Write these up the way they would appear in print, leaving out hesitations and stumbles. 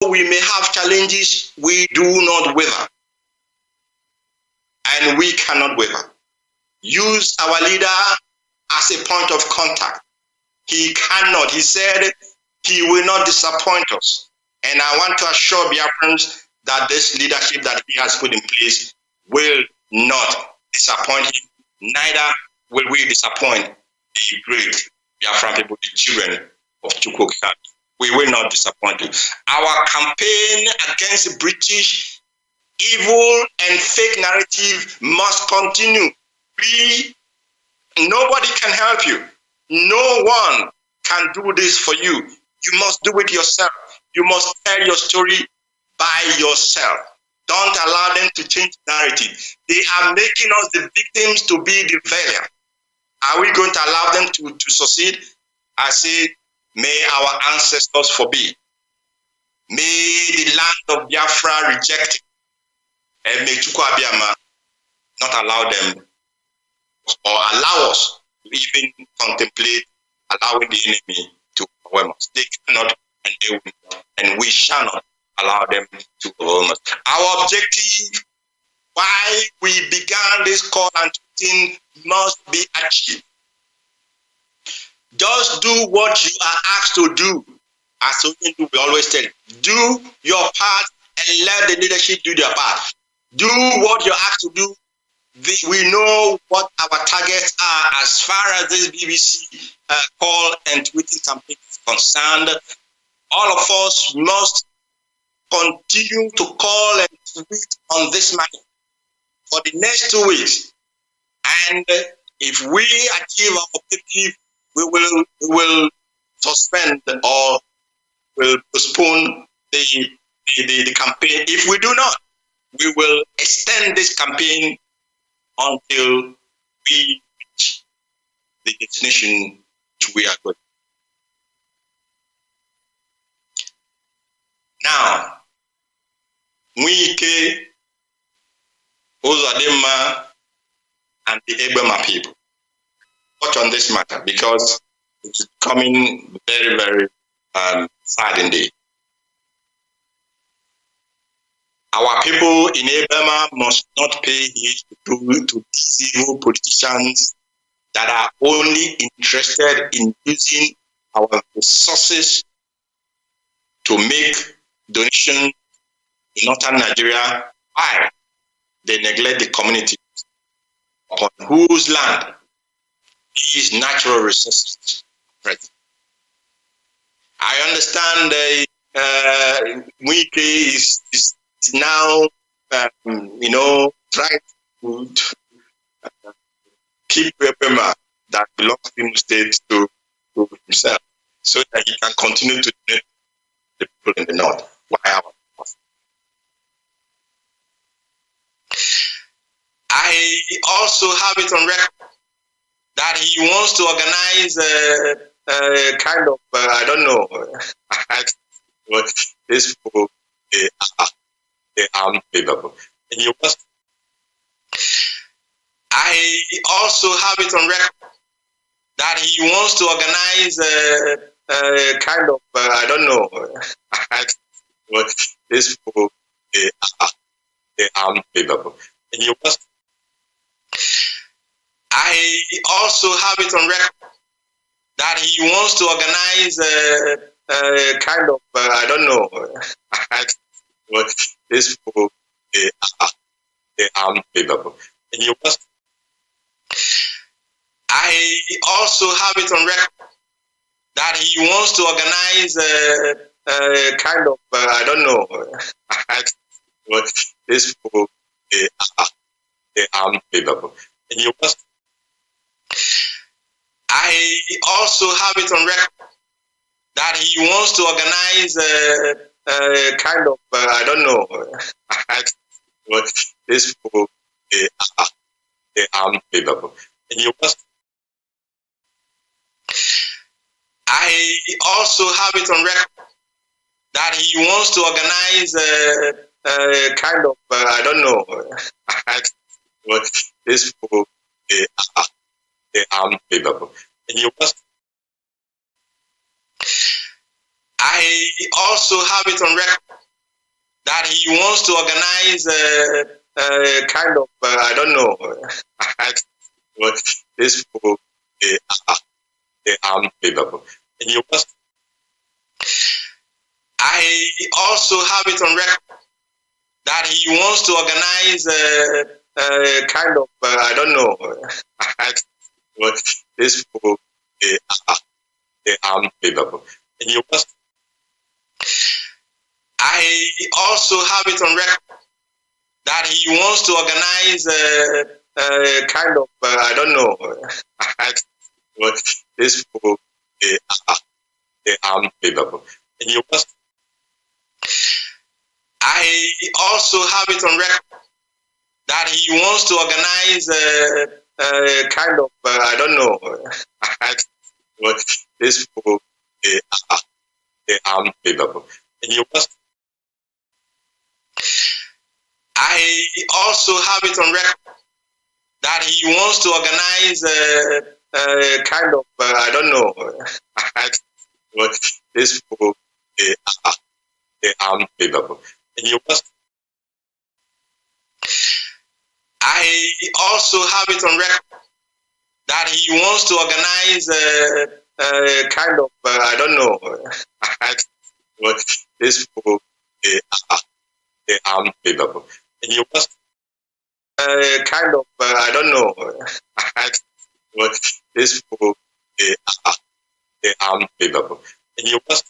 though we may have challenges, we do not waver. And we cannot waver. Use our leader as a point of contact. He cannot. He said he will not disappoint us. And I want to assure Biafrans that this leadership that he has put in place will not disappoint him. Neither will we disappoint the great Biafran people, the children of Chukwuka. We will not disappoint you. Our campaign against the British evil and fake narrative must continue. Nobody can help you. No one can do this for you. You must do it yourself. You must tell your story by yourself. Don't allow them to change the narrative. They are making us the victims to be the valiant. Are we going to allow them to succeed? I say, may our ancestors forbid. May the land of Biafra reject it. And may Chukwu Abiyama not allow them or allow us to even contemplate allowing the enemy to overwhelm us. They cannot and they will not, and we shall not allow them to overwhelm us. Our objective, why we began this call and thing must be achieved. Just do what you are asked to do. As we always tell you, do your part and let the leadership do their part. Do what you're asked to do. We know what our targets are as far as this BBC call and tweeting campaign is concerned. All of us must continue to call and tweet on this matter for the next 2 weeks. And if we achieve our objective, we will suspend or will postpone the campaign. If we do not, we will extend this campaign until we reach the destination to we are going. Now, Mwike, Uzadema, and the Ebema people touch on this matter because it's becoming very, very sad indeed. Our people in Ebema must not pay heed to these evil politicians that are only interested in using our resources to make donations in northern Nigeria while they neglect the community upon whose land these natural resources are present. I understand Mwike is now, trying to keep Ebema that belongs to Imo State to himself so that he can continue to donate the people in the north. I also have it on record that he wants to organize a kind of, I don't know, this people, they are unfavorable. And he wants. I also have it on record that he wants to organize a kind of, I don't know, this people, they are unfavorable. And he wants. I also have it on record that he wants to organize a kind of, I don't know, this people, they are unfavorable. And he wants. I also have it on record that he wants to organize a kind of, I don't know, this people, they are unfavorable. And he wants. I also have it on record that he wants to organize a kind of, I don't know, this people, they are unfavorable. And he wants. I also have it on record that he wants to organize a kind of, I don't know, this people, they are unfavorable. And he wants. I also have it on record that he wants to organize kind of, I don't know, these people, they are unbelievable. And you must, I also have it on record that he wants to organize kind of, I don't know, these people, they are unbelievable. And you must, I also have it on record that he wants to organize kind of, I don't know, these people, they are unbelievable. And you must, I also have it on record that he wants to organize kind of, I don't know, these people, they are unbelievable. And you must, I also have it on record that he wants to organize kind of, I don't know, these people, they are unbelievable. And you must, I also have it on record that he wants to organize kind of, I don't know, these people, they are unbelievable. And you must kind of, I don't know, these people, they are unbelievable. And you must,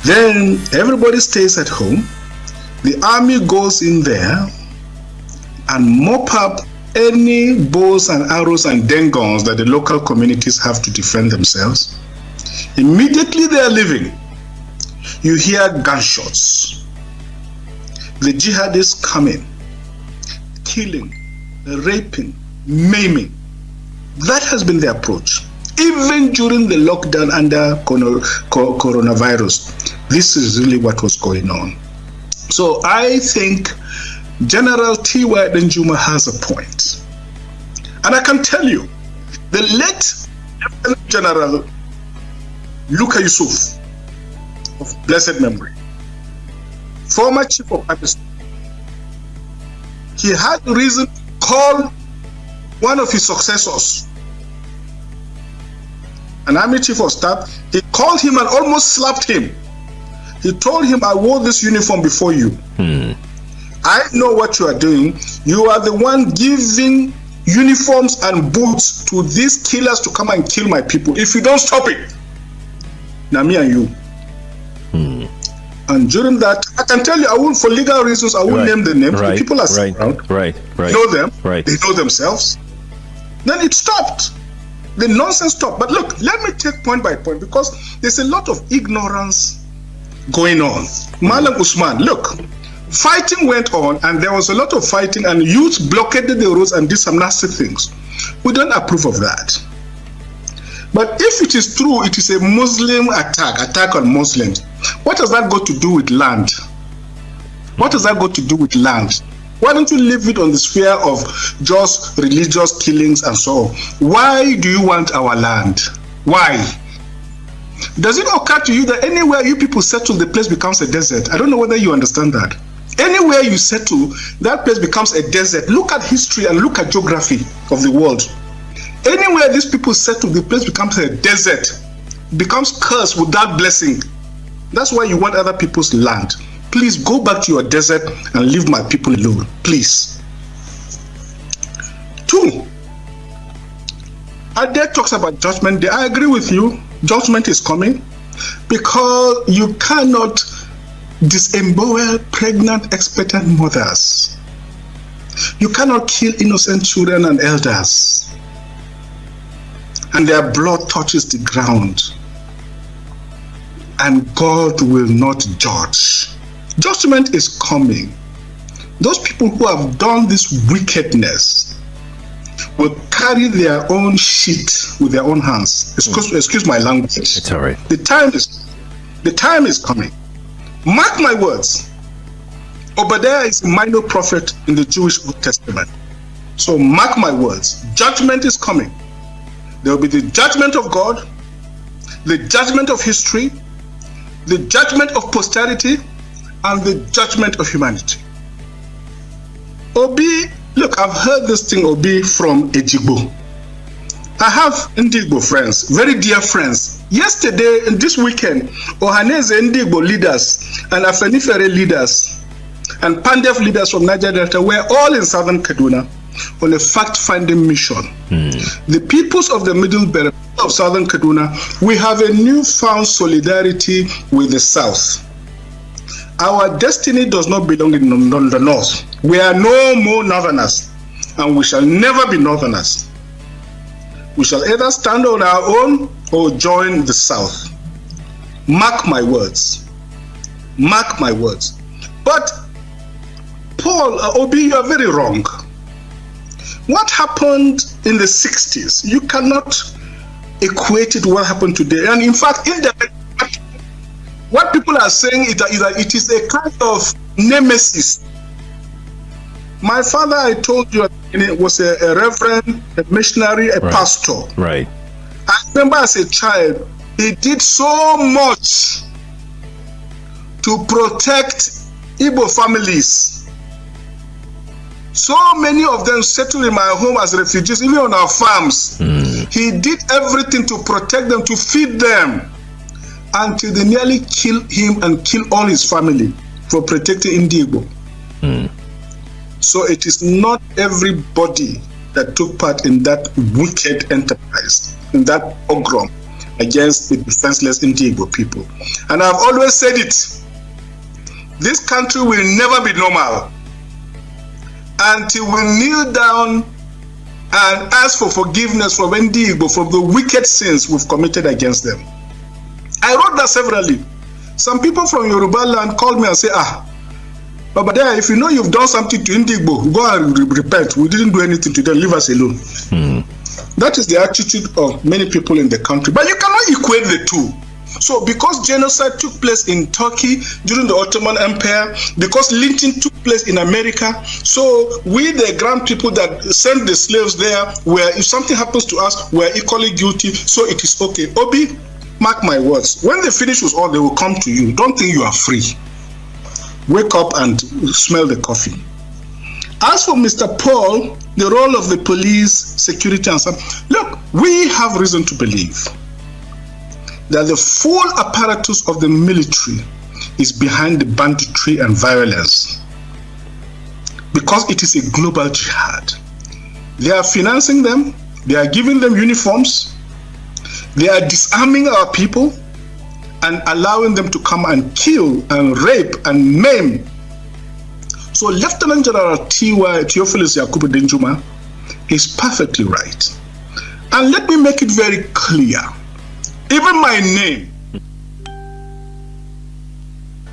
Then everybody stays at home. The army goes in there and mop up any bows and arrows and dengons that the local communities have to defend themselves. Immediately they are leaving, you hear gunshots. The jihadists come in, killing, raping, maiming. That has been the approach. Even during the lockdown under coronavirus, this is really what was going on. So I think General T.Y. Danjuma has a point. And I can tell you, the late General Luka Yusuf, of blessed memory, former chief of army staff, he had reason to call one of his successors, an army chief of staff. He called him and almost slapped him. He told him, I wore this uniform before you. I know what you are doing. You are the one giving uniforms and boots to these killers to come and kill my people. If you don't stop it, now me and you. And during that, I can tell you, I will, for legal reasons, I won't name the names. The people are around. They know them. They know themselves. Then it stopped. The nonsense stopped. But look, let me take point by point, because there's a lot of ignorance going on. Malam Usman, look, fighting went on, and there was a lot of fighting, and youth blockaded the roads and did some nasty things. We don't approve of that. But if it is true, it is a Muslim attack on Muslims, what has that got to do with land? What has that got to do with land? Why don't you leave it on the sphere of just religious killings and so on? Why do you want our land? Why? Does it occur to you that anywhere you people settle, the place becomes a desert? I don't know whether you understand that. Anywhere you settle, that place becomes a desert. Look at history and look at geography of the world. Anywhere these people settle, the place becomes a desert, becomes cursed without blessing. That's why you want other people's land. Please go back to your desert and leave my people alone, please. 2, Ade talks about judgment day. I agree with you. Judgment is coming, because you cannot disembowel pregnant, expectant mothers. You cannot kill innocent children and elders, and their blood touches the ground, and God will not judge. Judgment is coming. Those people who have done this wickedness will carry their own shit with their own hands. Excuse my language. It's all right. The time is coming. Mark my words. Obadiah is a minor prophet in the Jewish Old Testament. So mark my words. Judgment is coming. There will be the judgment of God, the judgment of history, the judgment of posterity, and the judgment of humanity. Obi, look, I've heard this thing, Obi, from Ejigbo. I have Ndigbo friends, very dear friends. Yesterday and this weekend, Ohaneze Ndigbo leaders and Afenifere leaders and Pandef leaders from Niger Delta were all in southern Kaduna on a fact-finding mission. The peoples of the Middle Belt of southern Kaduna, we have a newfound solidarity with the South. Our destiny does not belong in the North. We are no more Northerners, and we shall never be Northerners. We shall either stand on our own or join the South. Mark my words. Mark my words. But Paul, Obi, you are very wrong. What happened in the 60s, you cannot equate it to what happened today. And in fact, what people are saying is that it is a kind of nemesis. My father, I told you, was a reverend, a missionary, a pastor. Right. I remember as a child, he did so much to protect Igbo families. So many of them settled in my home as refugees, even on our farms. He did everything to protect them, to feed them, until they nearly killed him and killed all his family for protecting Igbo. So it is not everybody that took part in that wicked enterprise, in that pogrom against the defenseless Igbo people. And I've always said it, this country will never be normal until we kneel down and ask for forgiveness from Igbo for the wicked sins we've committed against them. I wrote that severally. Some people from Yoruba land called me and say, but there, if you know you've done something to Igbo, go and repent. We didn't do anything to them, leave us alone. That is the attitude of many people in the country. But you cannot equate the two. So because genocide took place in Turkey during the Ottoman Empire, because lynching took place in America, so we, the grand people that sent the slaves there, where if something happens to us, we're equally guilty, so it is okay. Obi, mark my words, when they finish with all, they will come to you. Don't think you are free. wake up and smell the coffee. As for Mr. Paul, the role of the police, security and stuff, look, we have reason to believe that the full apparatus of the military is behind the banditry and violence because it is a global jihad. They are financing them, they are giving them uniforms, they are disarming our people and allowing them to come and kill and rape and maim. So Lieutenant General Theophilus Yakubu Denjuma is perfectly right. And let me make it very clear. Even my name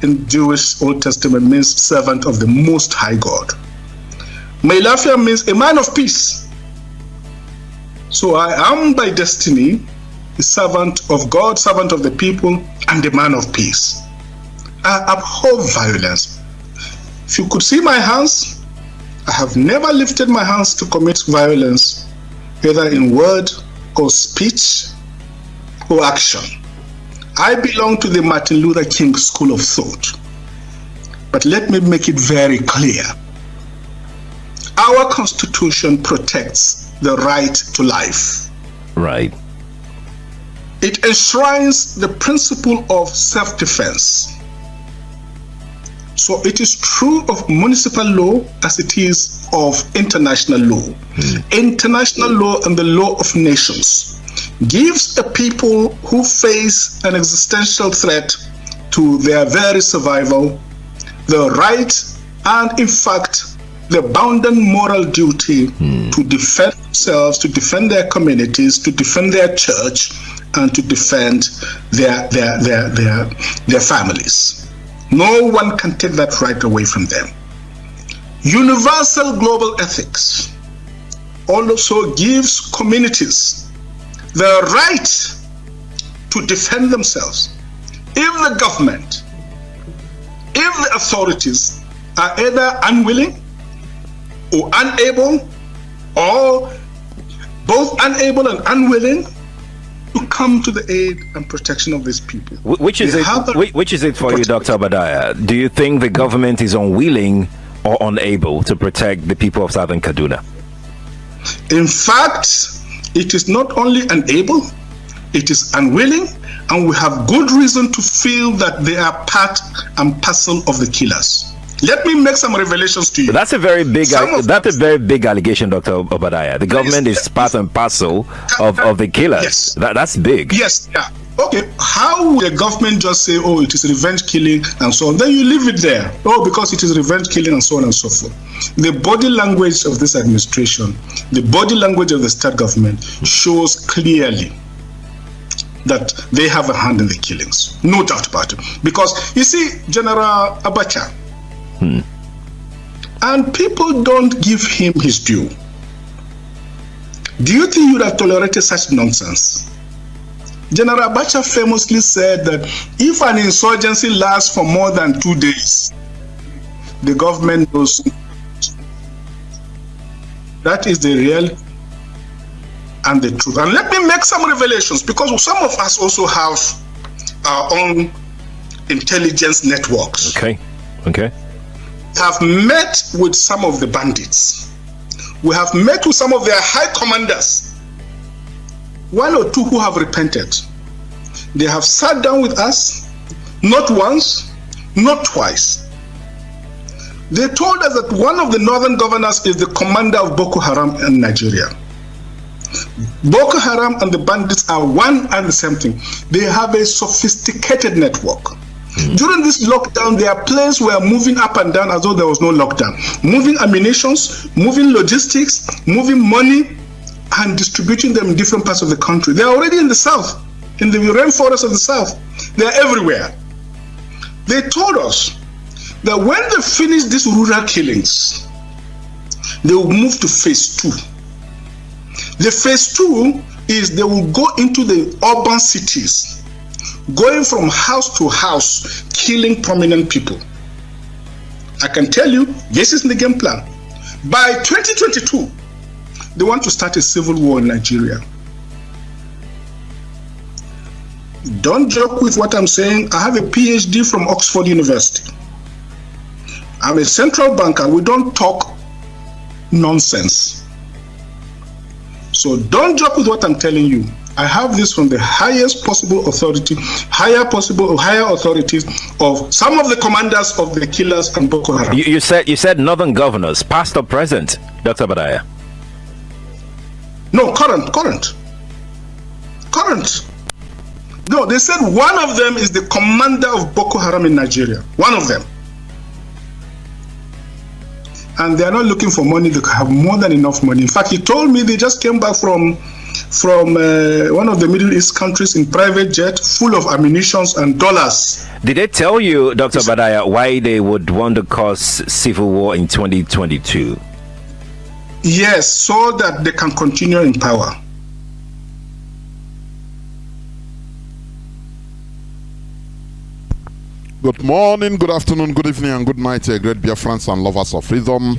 in Jewish Old Testament means servant of the Most High God. Meilafia means a man of peace. So I am by destiny a servant of God, servant of the people, and a man of peace. I abhor violence. If you could see my hands, I have never lifted my hands to commit violence, either in word or speech or action. I belong to the Martin Luther King school of thought. But let me make it very clear. Our Constitution protects the right to life. Right. It enshrines the principle of self-defense. So it is true of municipal law as it is of international law. International law and the law of nations gives a people who face an existential threat to their very survival the right and, in fact, the bounden moral duty to defend themselves, to defend their communities, to defend their church, and to defend their families. No one can take that right away from them. Universal global ethics also gives communities the right to defend themselves if the government, if the authorities are either unwilling or unable, or both unable and unwilling to come to the aid and protection of these people. Which is it for you, Dr. Obadiah? Do you think the government is unwilling or unable to protect the people of Southern Kaduna? In fact, it is not only unable, it is unwilling, and we have good reason to feel that they are part and parcel of the killers. Let me make some revelations to you. That's a very big allegation, Dr. Obadiah. The government is part and parcel of the killers. Yes. That's big. Yes, yeah. Okay, how will the government just say, oh, it is revenge killing and so on? Then you leave it there. Oh, because it is revenge killing and so on and so forth. The body language of this administration, the body language of the state government shows clearly that they have a hand in the killings. No doubt about it. Because, you see, General Abacha, and people don't give him his due. Do you think you would have tolerated such nonsense? General Abacha famously said that if an insurgency lasts for more than 2 days, the government knows. That is the real and the truth. And let me make some revelations, because some of us also have our own intelligence networks. Okay. Have met with some of the bandits. We have met with some of their high commanders. 1 or 2 who have repented. They have sat down with us, not once, not twice. They told us that one of the northern governors is the commander of Boko Haram in Nigeria. Boko Haram and the bandits are one and the same thing. They have a sophisticated network. During this lockdown, their planes were moving up and down as though there was no lockdown. Moving ammunitions, moving logistics, moving money, and distributing them in different parts of the country. They are already in the south, in the rainforest of the south. They are everywhere. They told us that when they finish these rural killings, they will move to phase 2. The phase 2 is they will go into the urban cities, going from house to house, killing prominent people. I can tell you, this is the game plan. By 2022, they want to start a civil war in Nigeria. Don't joke with what I'm saying. I have a PhD from Oxford University. I'm a central banker. We don't talk nonsense. So don't joke with what I'm telling you. I have this from the highest possible authority, higher authorities of some of the commanders of the killers and Boko Haram. You said northern governors, past or present, Dr. Badaya? No, current. No, they said one of them is the commander of Boko Haram in Nigeria. One of them. And they are not looking for money. They have more than enough money. In fact, he told me they just came back from one of the Middle East countries in private jet full of ammunition and dollars. Did they tell you, Dr. Badaya, why they would want to cause civil war in 2022? Yes, so that they can continue in power. Good morning, good afternoon, good evening, and good night, great Biafrans and lovers of freedom.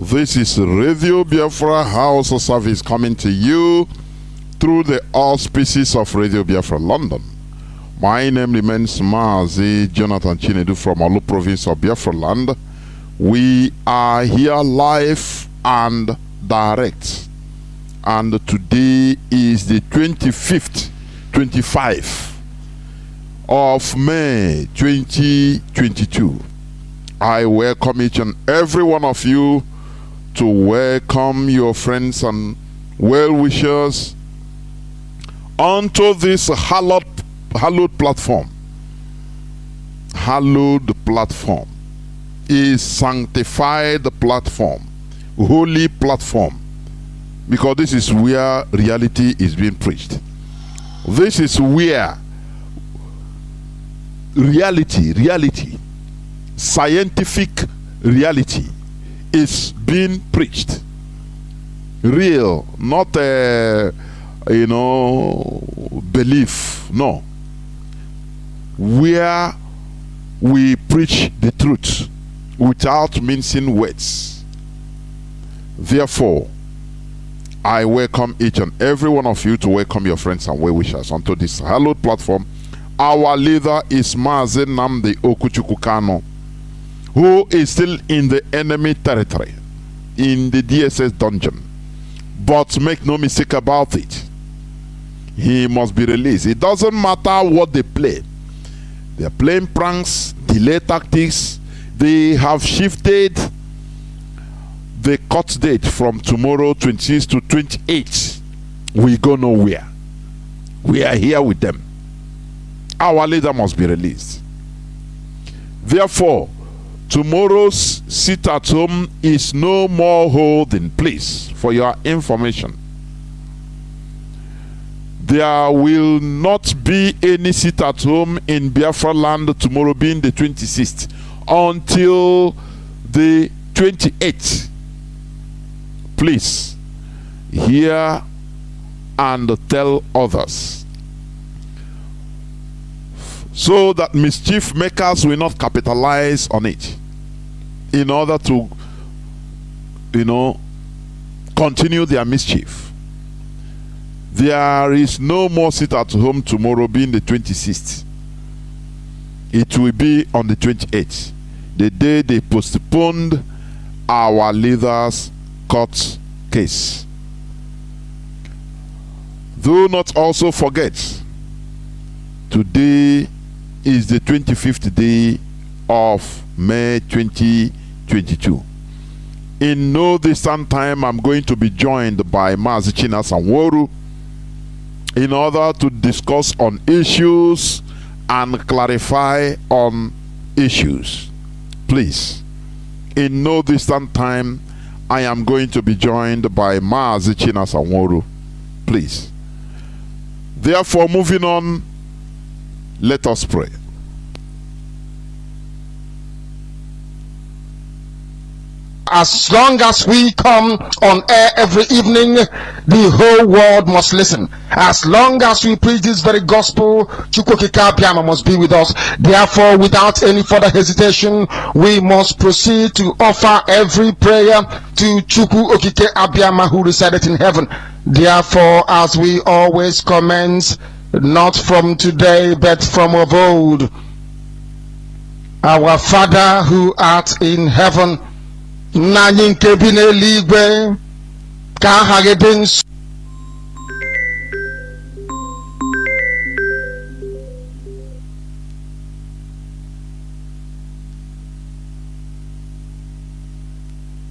This is Radio Biafra HAUSA-SERVICE coming to you through the auspices of Radio Biafra London. My name remains Mazi Jonathan Chinedu from Olu province of Biafra land. We are here live and direct. And today is the 25th of May 2022. I welcome each and every one of you to welcome your friends and well-wishers onto this hallowed platform. Hallowed platform is sanctified platform, holy platform, because this is where reality is being preached. This is where reality, scientific reality is being preached. Real, not belief. No. Where we preach the truth without mincing words. Therefore, I welcome each and every one of you to welcome your friends and well-wishers onto this hallowed platform. Our leader is Mazi Nnamdi Kanu, who is still in the enemy territory, in the DSS dungeon. But make no mistake about it, he must be released. It doesn't matter what they play. They're playing pranks, delay tactics. They have shifted the court date from tomorrow 26 to 28. We go nowhere. We are here with them. Our leader must be released. Therefore, tomorrow's sit at home is no more holding. Please, for your information, there will not be any sit at home in Biafra land tomorrow, being the 26th, until the 28th. Please hear and tell others, so that mischief makers will not capitalize on it in order to, continue their mischief. There is no more sit at home tomorrow, being the 26th. It will be on the 28th, the day they postponed our leader's court case. Do not also forget, today is the 25th day of May 2022. In no distant time, I'm going to be joined by Mazi Chinedu in order to discuss on issues and clarify on issues. Please, in no distant time, I am going to be joined by Mazi Chinedu. Please. Therefore, moving on, let us pray. As long as we come on air every evening, the whole world must listen. As long as we preach this very gospel, Chukwukika Abiyama must be with us. Therefore, without any further hesitation, we must proceed to offer every prayer to Chukwukika Abiyama, who resided in heaven. Therefore, as we always commence, not from today, but from of old, Our Father who art in heaven, nna anyị nke bi n'eluigwe, ka aha gị dị nsọ.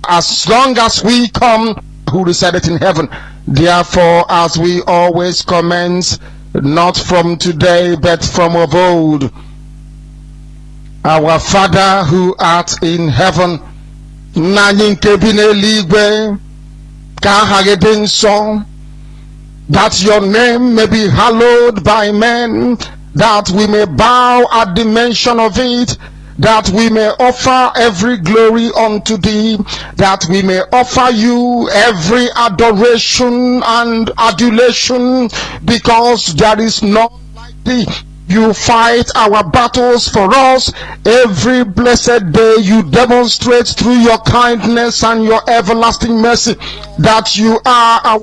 As long as we come, who resideth in heaven, therefore, as we always commence, not from today, but from of old, our Father who art in heaven, nna anyị nke bi n'eluigwe, ka aha gị dị nsọ, that your name may be hallowed by men, that we may bow at the mention of it, that we may offer every glory unto thee, that we may offer you every adoration and adulation, because there is none like thee. You fight our battles for us every blessed day. You demonstrate through your kindness and your everlasting mercy that you are our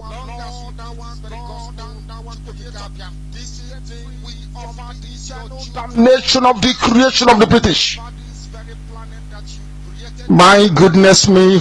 nation of the creation of the British. My goodness me,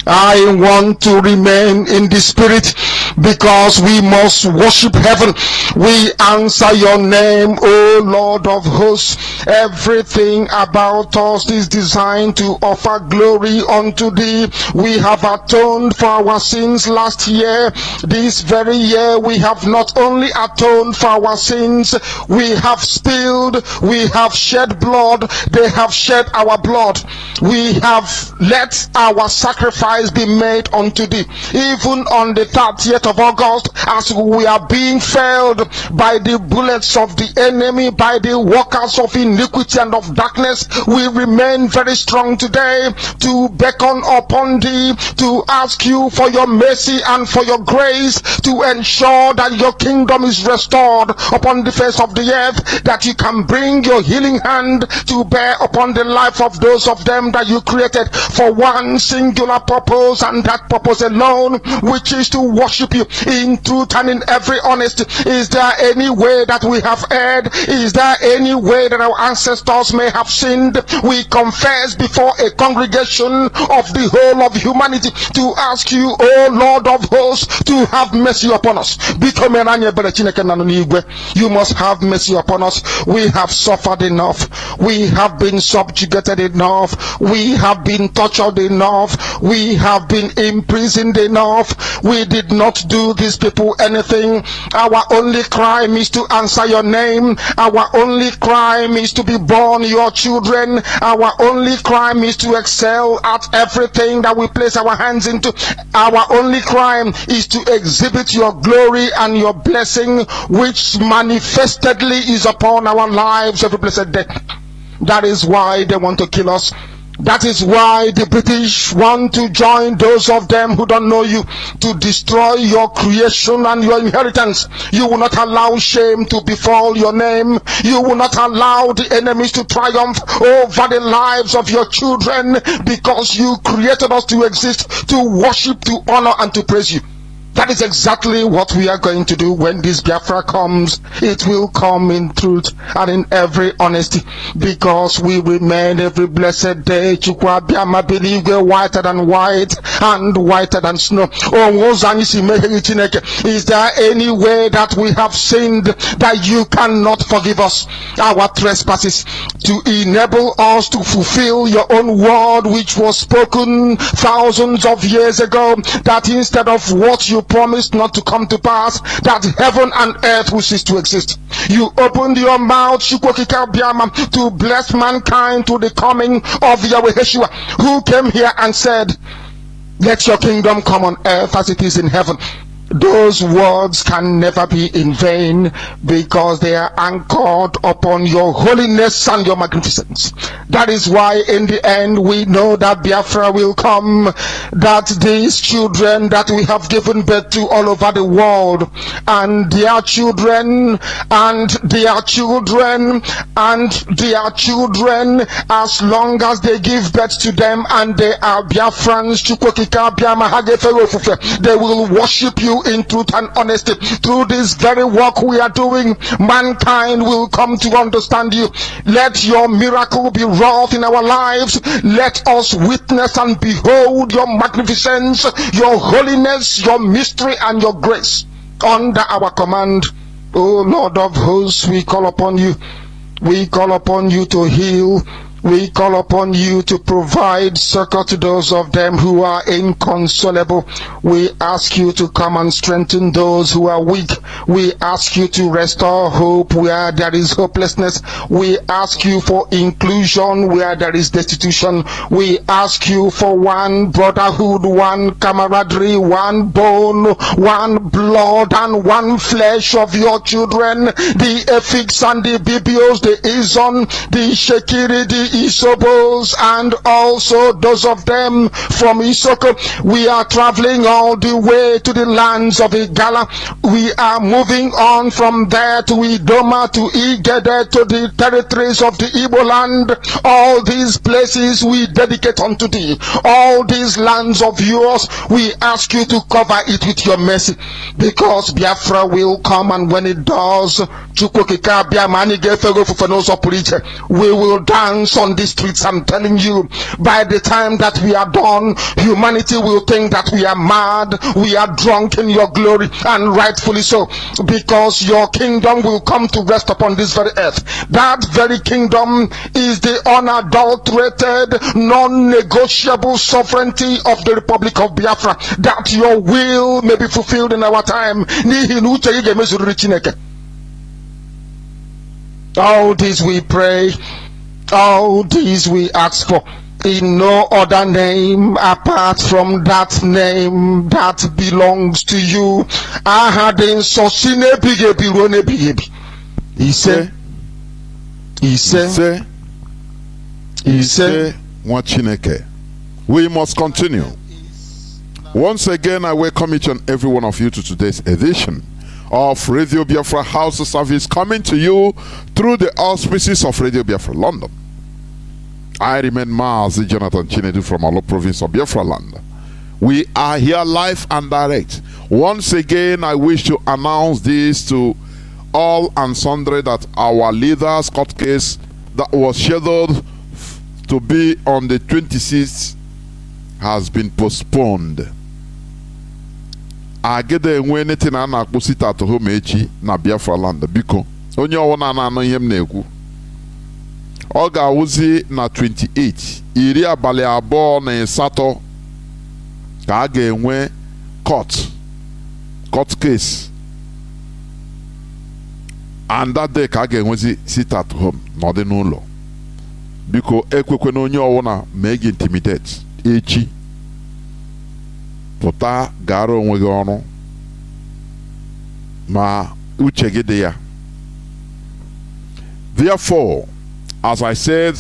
I want to remain in the spirit, because we must worship heaven. We answer your name, O Lord of hosts. Everything about us is designed to offer glory unto thee. We have atoned for our sins last year. This very year we have not only atoned for our sins, we have spilled, we have shed blood, they have shed our blood. We have let our sacrifice be made unto thee. Even on the 30th of August, as we are being felled by the bullets of the enemy, by the workers of iniquity and of darkness, we remain very strong today to beckon upon thee, to ask you for your mercy and for your grace, to ensure that your kingdom is restored upon the face of the earth, that you can bring your healing hand to bear upon the life of those of them that you created for one singular purpose, and that purpose alone, which is to worship you in truth and in every honesty. Is there any way that we have erred? Is there any way that our ancestors may have sinned? We confess before a congregation of the whole of humanity to ask you, O Lord of hosts, to have mercy upon us. You must have mercy upon us. We have suffered enough. We have been subjugated enough. We have been tortured enough. We have been imprisoned enough. We did not do these people anything. Our only crime is to answer your name. Our only crime is to be born your children. Our only crime is to excel at everything that we place our hands into. Our only crime is to exhibit your glory and your blessing, which manifestedly is upon our lives every blessed day. That is why they want to kill us. That is why the British want to join those of them who don't know you to destroy your creation and your inheritance. You will not allow shame to befall your name. You will not allow the enemies to triumph over the lives of your children, because you created us to exist, to worship, to honor, and to praise you. That is exactly what we are going to do when this Biafra comes. It will come in truth and in every honesty, because we remain every blessed day whiter than white and whiter than snow. Is there any way that we have sinned that you cannot forgive us our trespasses, to enable us to fulfill your own word, which was spoken thousands of years ago, that instead of what you promised not to come to pass, that heaven and earth will cease to exist? You opened your mouth to bless mankind to the coming of Yahweh Yeshua, who came here and said, let your kingdom come on earth as it is in heaven. Those words can never be in vain, because they are anchored upon your holiness and your magnificence. That is why in the end we know that Biafra will come, that these children that we have given birth to all over the world, and their children, and their children, and their children, as long as they give birth to them and they are Biafrans, they will worship you in truth and honesty. Through this very work we are doing, mankind will come to understand you. Let your miracle be wrought in our lives. Let us witness and behold your magnificence, your holiness, your mystery, and your grace under our command. O Lord of hosts, we call upon you. We call upon you to heal. We call upon you to provide succor to those of them who are inconsolable. We ask you to come and strengthen those who are weak. We ask you to restore hope where there is hopelessness. We ask you for inclusion where there is destitution. We ask you for one brotherhood, one camaraderie, one bone, one blood, and one flesh of your children. The Efiks and the Bibios, the Izon, the Shekiri, the Isobos, and also those of them from Isoko. We are traveling all the way to the lands of Igala. We are moving on from there to Idoma, to Igede, to the territories of the Igbo land. All these places we dedicate unto thee. All these lands of yours, we ask you to cover it with your mercy, because Biafra will come, and when it does, we will dance on the streets. I'm telling you, by the time that we are done, humanity will think that we are mad, we are drunk in your glory, and rightfully so, because your kingdom will come to rest upon this very earth. That very kingdom is the unadulterated, non-negotiable sovereignty of the Republic of Biafra, that your will may be fulfilled in our time. All this we pray, all these we ask for, in no other name apart from that name that belongs to you. We must continue. Once again, I welcome each and every one of you to today's edition of Radio Biafra HAUSA-SERVICE, coming to you through the auspices of Radio Biafra London. I remain Mazi Chinedu from Alo province of Biafra land. We are here live and direct. Once again, I wish to announce this to all and sundry that our leader's court case that was scheduled to be on the 26th has been postponed. Agede enwe anything a na-akpụ sit at home echi na Biafra land, biko onye ọwụna na-anụ ihe m na-ekwu. Ọ ga-awụzi na 28 iri abalị abụọ na asatọ ka a ga-enwe court case, and that day ka a ga-enwezi sit at home n'ọdị n'ụlọ. Biko ekwekwe na onye ọwụna ma egi intimidate echi. Pụta gara onwe gị ọrụ ma uche gị dị ya. Therefore, as I said,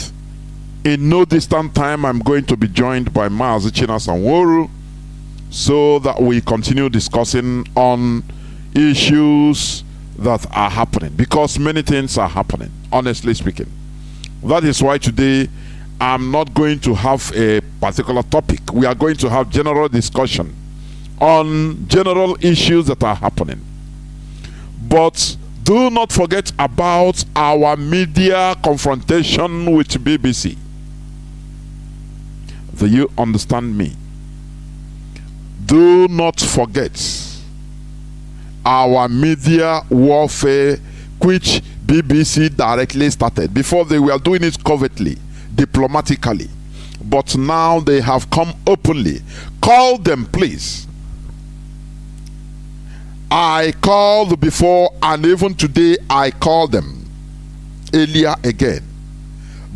in no distant time I'm going to be joined by Mazi Chinedu so that we continue discussing on issues that are happening, because many things are happening, honestly speaking. That is why today I'm not going to have a particular topic. We are going to have general discussion on general issues that are happening. But do not forget about our media confrontation with BBC. Do you understand me? Do not forget our media warfare, which BBC directly started. Before, they were doing it covertly, diplomatically, but now they have come openly. Call them, please. I called before, and even today I call them earlier again,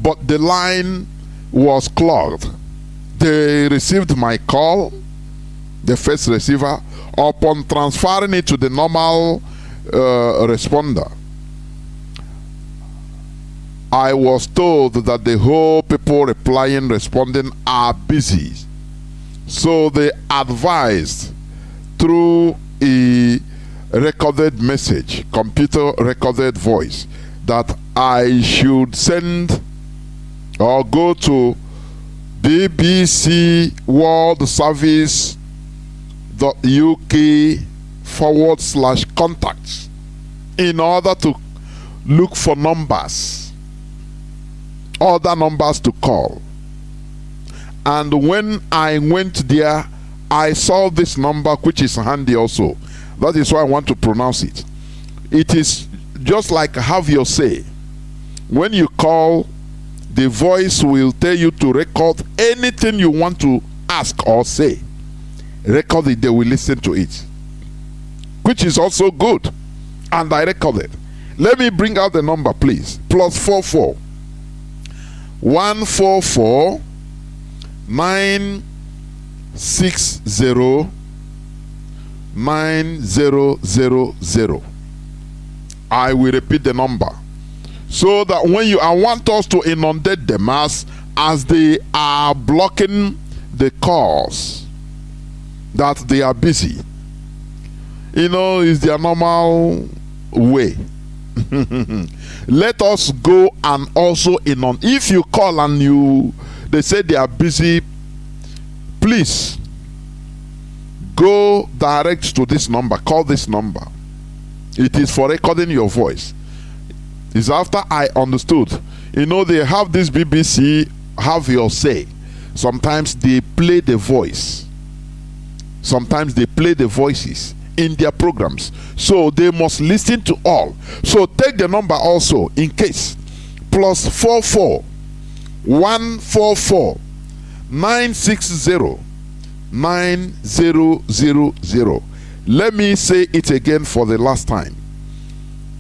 but the line was clogged. They received my call, the first receiver. Upon transferring it to the normal responder, I was told that the whole people responding are busy. So they advised through a recorded message, computer recorded voice, that I should send or go to BBC World Service.uk /contacts in order to look for numbers, other numbers to call. And when I went there, I saw this number, which is handy also. That is why I want to pronounce it. It is just like have your say. When you call, the voice will tell you to record anything you want to ask or say. Record it, they will listen to it, which is also good. And I recorded. Let me bring out the number, please. +44 144 960 9000. I will repeat the number so that when you, I want us to inundate them as they are blocking the calls, that they are busy. You know, it's their normal way. Let us go and also inundate. If you call and they say they are busy, please go direct to this number. Call this number. It is for recording your voice. It's after I understood. You know, they have this BBC, have your say. Sometimes they play the voice. Sometimes they play the voices in their programs. So they must listen to all. So take the number also in case. +44 144 960 9000. Let me say it again for the last time.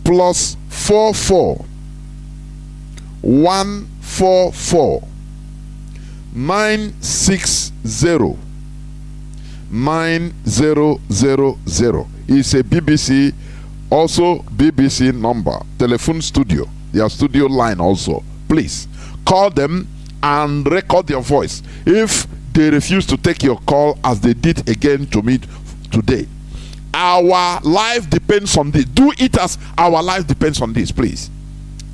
+44 144 960 9000. It's a BBC, also BBC number, telephone studio, their studio line also. Please call them and record your voice. If they refuse to take your call, as they did again to me today, our life depends on this. Do it as our life depends on this, please.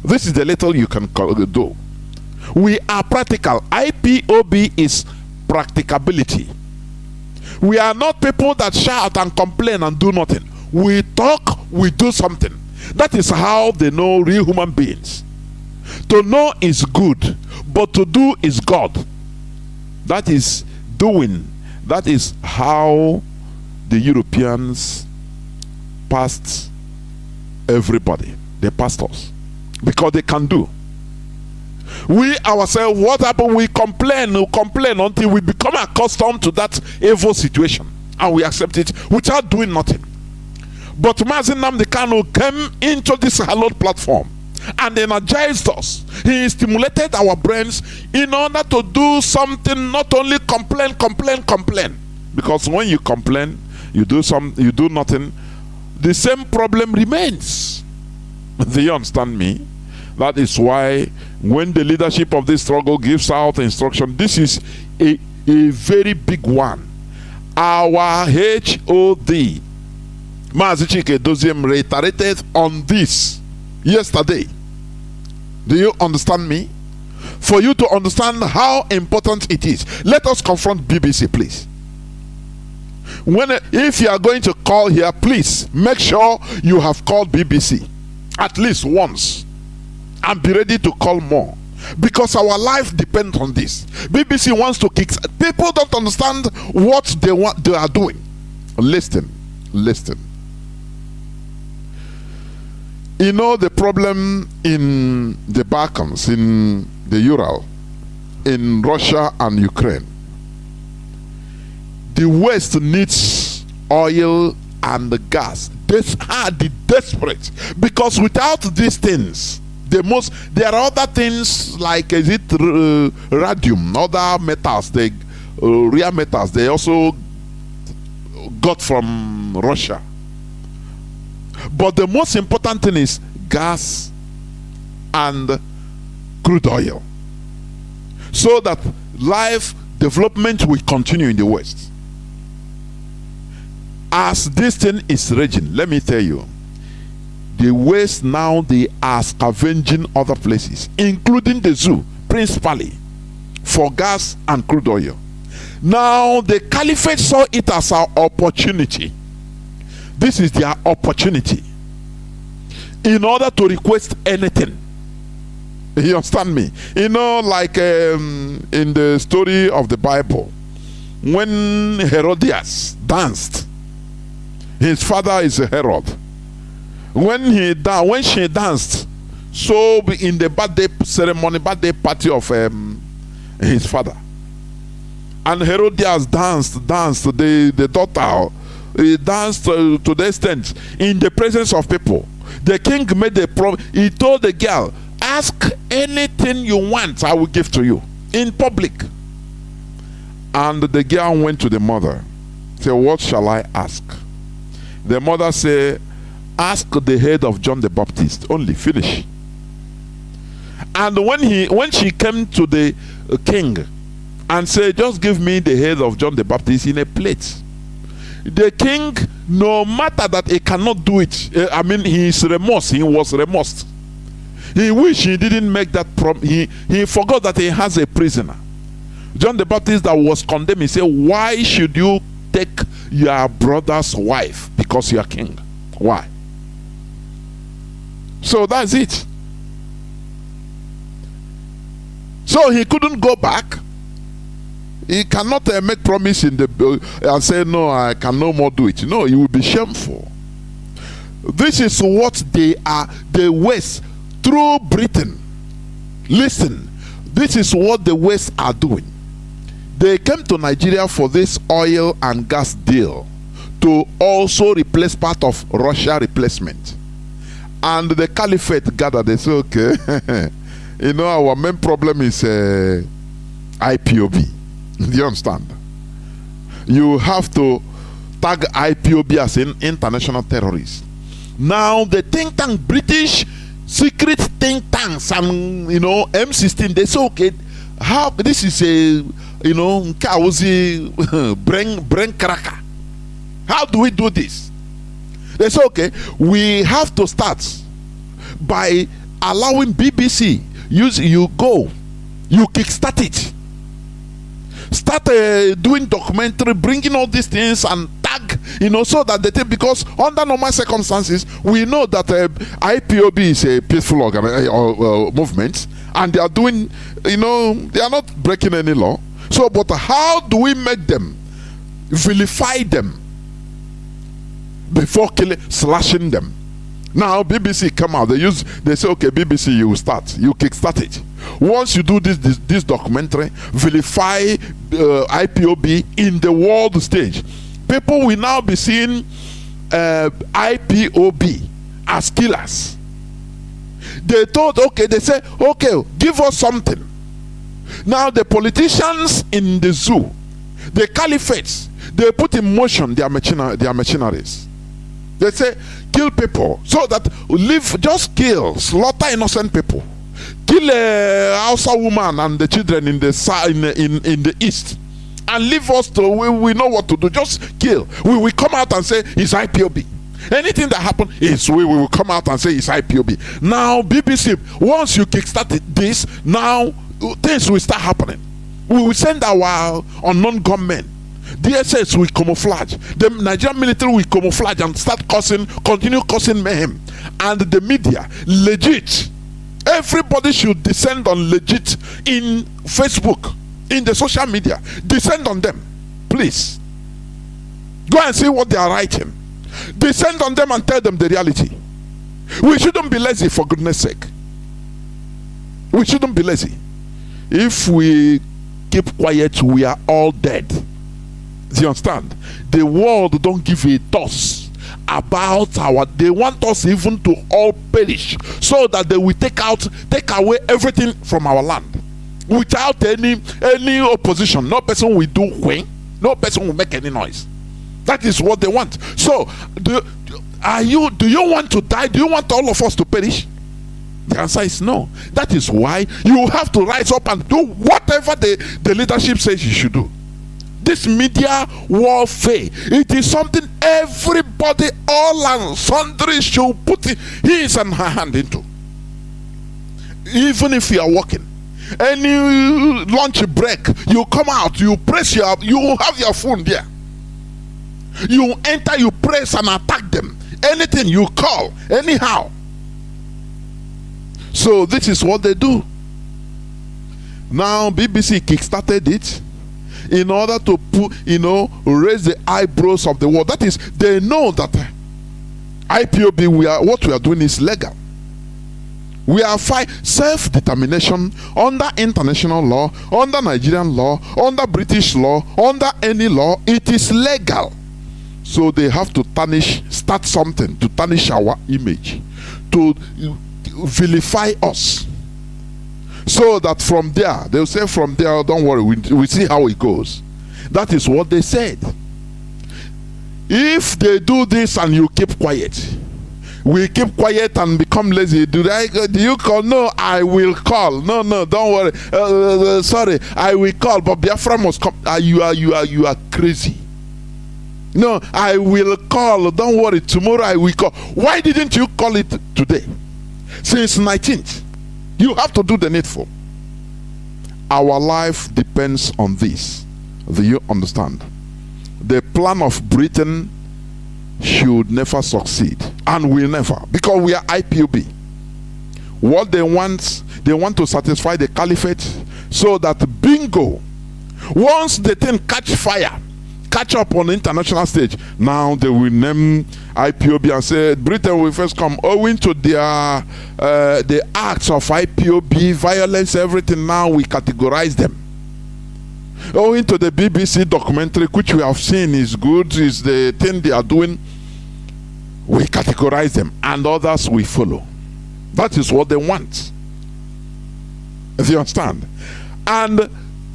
This is the little you can do. We are practical. IPOB is practicability. We are not people that shout and complain and do nothing. We talk, we do something. That is how they know real human beings. To know is good, but to do is God. That is doing. That is how the Europeans passed everybody. They passed us because they can do. We ourselves, what happened? We complain until we become accustomed to that evil situation and we accept it without doing nothing. But Mazi Nnamdi Kanu came into this hallowed platform and energized us. He stimulated our brains in order to do something, not only complain. Because when you complain, you do nothing, the same problem remains. Do you understand me? That is why when the leadership of this struggle gives out instruction, this is a very big one. Our HOD, Mazi Chike Doziem, reiterated on this yesterday. Do you understand me? For you to understand how important it is, let us confront BBC, please. If you are going to call here, please make sure you have called BBC at least once and be ready to call more, because our life depends on this. BBC wants to kick. People don't understand what they are doing. Listen. You know the problem in the Balkans, in the Ural, in Russia and Ukraine. The West needs oil and the gas. These are the desperate, because without these things, there are other things like radium, other metals, rare metals. They also got from Russia. But the most important thing is gas and crude oil, so that life development will continue in the West. As this thing is raging, let me tell you, the West now, they are scavenging other places, including the zoo, principally for gas and crude oil. Now the caliphate saw it as an opportunity This is their opportunity in order to request anything. You understand me? You know, like in the story of the Bible, when Herodias danced, his father is a Herod. When she danced, so in the birthday ceremony, birthday party of his father, and Herodias danced, the daughter danced to the extent in the presence of people. The king made a promise. He told the girl, ask anything you want, I will give to you, in public. And the girl went to the mother, said, what shall I ask? The mother said, ask the head of John the Baptist, only, finish. And when she came to the king and said, just give me the head of John the Baptist in a plate, the king, no matter that he cannot do it, he was remorse. He wished he didn't make that promise. He forgot that he has a prisoner. John the Baptist that was condemned, he said, why should you take your brother's wife because you are king? Why? So that's it. So he couldn't go back. He cannot make promise in the and say, no, I can no more do it. No, it will be shameful. This is what they West through Britain. Listen, this is what the West are doing. They came to Nigeria for this oil and gas deal to also replace part of Russia replacement. And the caliphate gathered. They say, okay, you know, our main problem is IPOB. Do you understand? You have to tag IPOB as an international terrorist. Now the think tank, British secret think tanks, and you know, M16, they say, okay, how this is a, you know, brain cracker. How do we do this? They say, okay, we have to start by allowing BBC, you kickstart it. Start doing documentary, bringing all these things and tag, you know, so that they take, because under normal circumstances, we know that IPOB is a peaceful movement, and they are doing, you know, they are not breaking any law. So, but how do we make them, vilify them before slashing them? Now BBC come out, they say, okay, BBC, you start, you kickstart it. Once you do this documentary, vilify IPOB in the world stage, people will now be seeing IPOB as killers. They thought, okay, they say, okay, give us something. Now the politicians in the zoo, the caliphates, they put in motion their machineries. They say, kill people, so that just kill, slaughter innocent people. Kill a Hausa woman and the children in the east, and leave us to, we know what to do. Just kill. We will come out and say it's IPOB. Anything that happens is we will come out and say it's IPOB. Now BBC, once you kickstart this, now things will start happening. We will send our unknown gunmen. DSS will camouflage. The Nigerian military will camouflage and continue causing mayhem. And the media, legit. Everybody should descend on legit in Facebook, in the social media. Descend on them, please. Go and see what they are writing. Descend on them and tell them the reality. We shouldn't be lazy, for goodness sake. We shouldn't be lazy. If we keep quiet, we are all dead. Do you understand? The world don't give a toss about they want us even to all perish, so that they will take away everything from our land without any opposition. No person will do when, no person will make any noise. That is what they want. So do you want to die? Do you want all of us to perish? The answer is no. That is why you have to rise up and do whatever the leadership says you should do. This media warfare, it is something everybody, all and sundry, should put his and her hand into. Even if you are working, any lunch break, you come out, you have your phone there. You enter, you press and attack them. Anything you call, anyhow. So this is what they do. Now BBC kickstarted it in order to put, raise the eyebrows of the world. That is, they know that IPOB, what we are doing is legal. We are self-determination under international law, under Nigerian law, under British law, under any law. It is legal. So they have to start something to tarnish our image, to vilify us. So that from there, they'll say from there, don't worry, we see how it goes. That is what they said. If they do this and you keep quiet, we keep quiet and become lazy. Do you call? No, I will call. No, don't worry. Sorry, I will call. But Biafra must come. You are crazy. No, I will call. Don't worry. Tomorrow I will call. Why didn't you call it today? Since 19th, you have to do the needful. Our life depends on this. Do you understand? The plan of Britain should never succeed and will never, because we are IPOB. What they want to satisfy the caliphate, so that bingo, once the thing catch up on the international stage, now they will name IPOB and say Britain will first come, owing to their the acts of IPOB, violence, everything. Now we categorize them. Owing to the BBC documentary, which we have seen is good, is the thing they are doing, we categorize them, and others we follow. That is what they want. Do you understand? And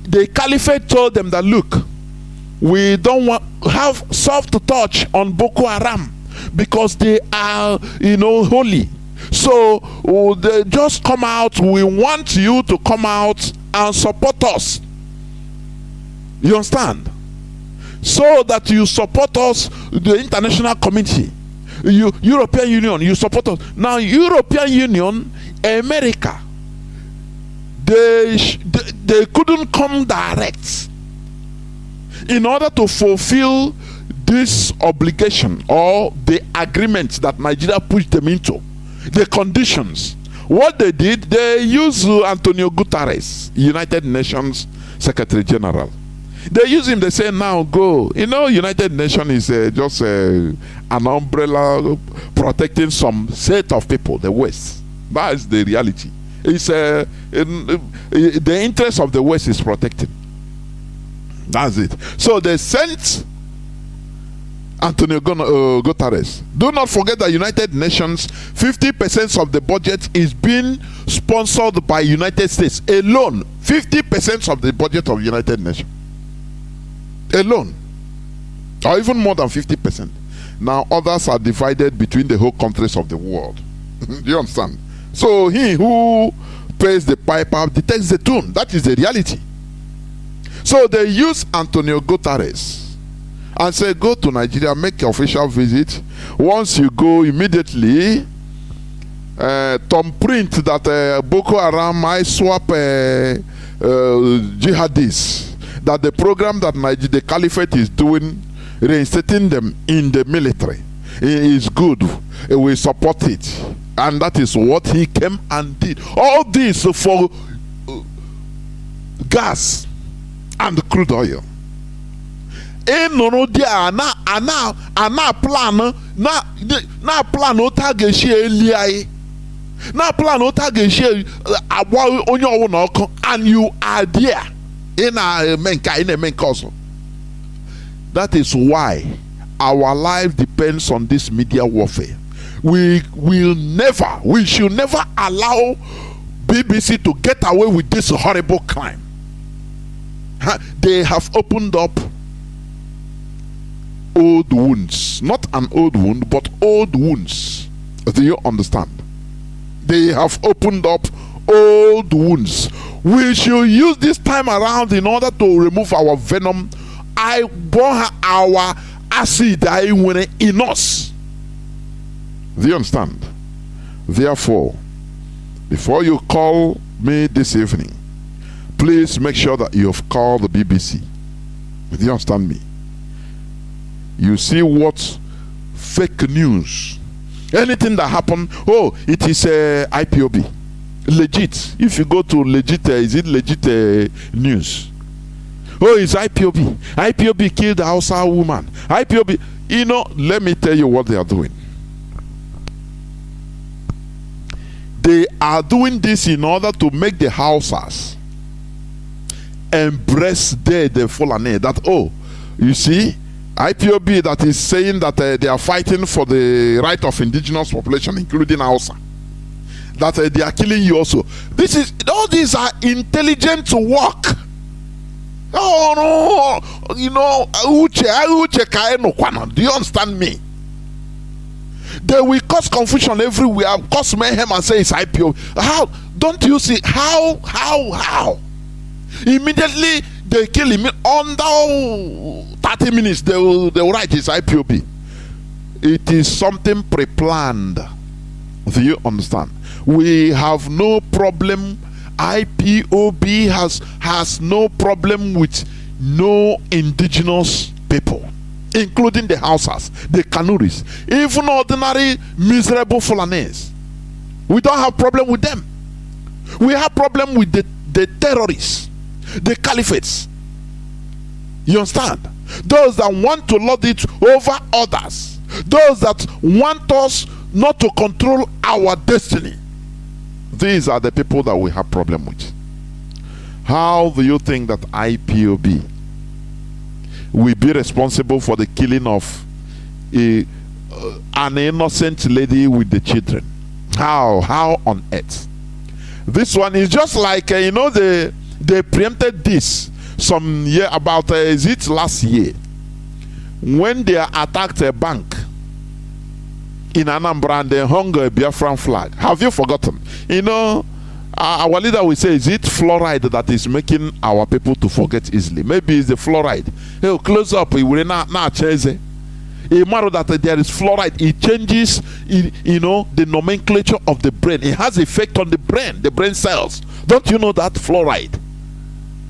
the caliphate told them that, look, we don't want have soft touch on Boko Haram because they are, holy. So they just come out. We want you to come out and support us. You understand? So that you support us, the international community, European Union, you support us. Now, European Union, America, they couldn't come direct in order to fulfill this obligation or the agreement that Nigeria pushed them into, the conditions. What they did, they used Antonio Guterres, United Nations Secretary General. They use him, they say, now go. United Nations is just an umbrella protecting some set of people, the West. That is the reality. It's the interest of the West is protected. That's it. So they sent Antonio Guterres. Do not forget that United Nations, 50% of the budget is being sponsored by United States alone. 50% of the budget of United Nations alone, or even more than 50%. Now others are divided between the whole countries of the world. Do you understand? So he who pays the piper detects the tune. That is the reality. So they use Antonio Guterres and say, go to Nigeria, make your official visit. Once you go, immediately thumbprint that Boko Haram, ISWAP, jihadists, that the program that the caliphate is doing, reinstating them in the military, is good. We support it. And that is what he came and did. All this for gas and crude oil. Ana plan and you are there in a main cause. That is why our life depends on this media warfare. We should never allow BBC to get away with this horrible crime. They have opened up old wounds, not an old wound, but old wounds. Do you understand? They have opened up old wounds. We should use this time around in order to remove our venom. I burn our acid in us. Do you understand? Therefore, before you call me this evening, please make sure that you have called the BBC. Do you understand me? you see what fake news, anything that happen, oh, it is IPOB. Legit. If you go to legit, is it legit news? Oh, it's IPOB. IPOB killed the Hausa woman. IPOB. You know, let me tell you what they are doing. They are doing this in order to make the Hausas embrace the Fulani. That, oh, you see, IPOB that is saying that they are fighting for the right of indigenous population, including Hausa. That they are killing you also. This is, all these are intelligent work. Oh no, you know, do you understand me? They will cause confusion everywhere, cause mayhem and say it's IPO. How? Don't you see? How? Immediately they kill him. Under 30 minutes they will write it's IPOB. It is something pre-planned. Do you understand? We have no problem. IPOB has no problem with no indigenous people, including the Hausas, the Kanuris, even ordinary miserable Fulanis. We don't have problem with them. We have problem with the terrorists, the caliphates. You understand? Those that want to lord it over others, those that want us not to control our destiny. These are the people that we have problem with. How do you think that IPOB will be responsible for the killing of an innocent lady with the children? How on earth? This one is just like you know, they preempted this some year about is it last year when they attacked a bank in Anambra and they hung a Biafran flag. Have you forgotten? You know, our leader will say, is it fluoride that is making our people to forget easily? Maybe it's the fluoride. He'll close up. He will not change it. It matters that there is fluoride. It changes, you know, the nomenclature of the brain. It has effect on the brain cells. Don't you know that? Fluoride.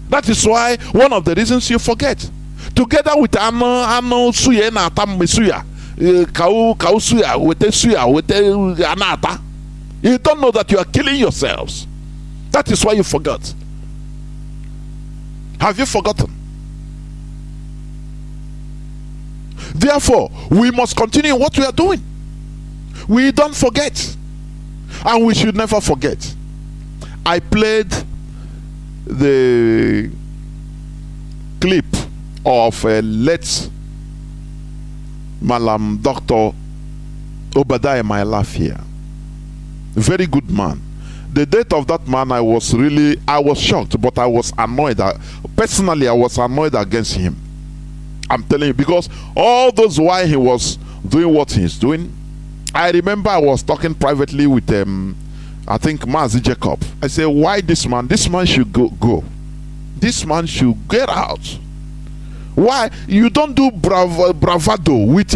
That is why one of the reasons you forget. Together with ano suya na atam suya. Kau suya with anata. You don't know that you are killing yourselves. That is why you forgot. Have you forgotten? Therefore, we must continue what we are doing. We don't forget, and we should never forget. I played the clip of late Malam Dr. Obadiah my life here. Very good man. The death of that man, I was shocked, but I was annoyed. Personally, I was annoyed against him. I'm telling you, because all those while he was doing what he's doing, I remember I was talking privately with I think Mazi Jacob. I said, why this man? This man should go. This man should get out. Why you don't do bravado with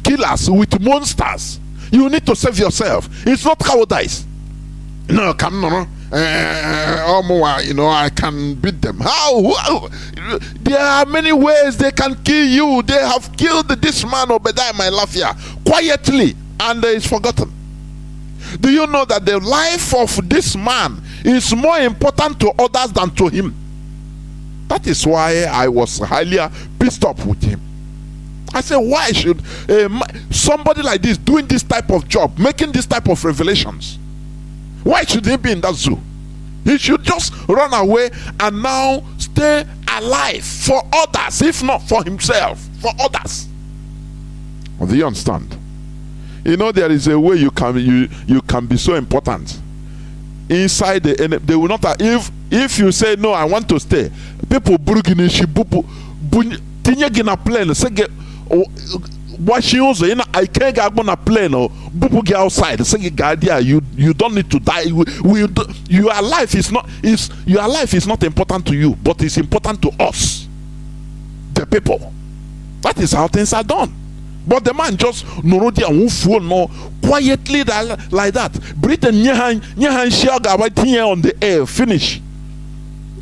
killers, with monsters? You need to save yourself. It's not cowardice. No, come no. You know, I can beat them. How? There are many ways they can kill you. They have killed this man Obadiah my Lafia quietly, and it's forgotten. Do you know that the life of this man is more important to others than to him? That is why I was highly pissed off with him. I said, why should somebody like this doing this type of job, making this type of revelations, why should he be in that zoo? He should just run away and now stay alive for others, if not for himself, for others. Do you understand? You know, there is a way you can be so important inside the enemy. They will not. If you say no, I want to stay. People buruginishi bupu tinye gina plane say get washing also. You know, I can't get on a plane or bupu get outside. Say guardia, you don't need to die. Your life is not important to you, but it's important to us, the people. That is how things are done. But the man just quietly like that. Britain nyahan shiaga right here on the air. Finish.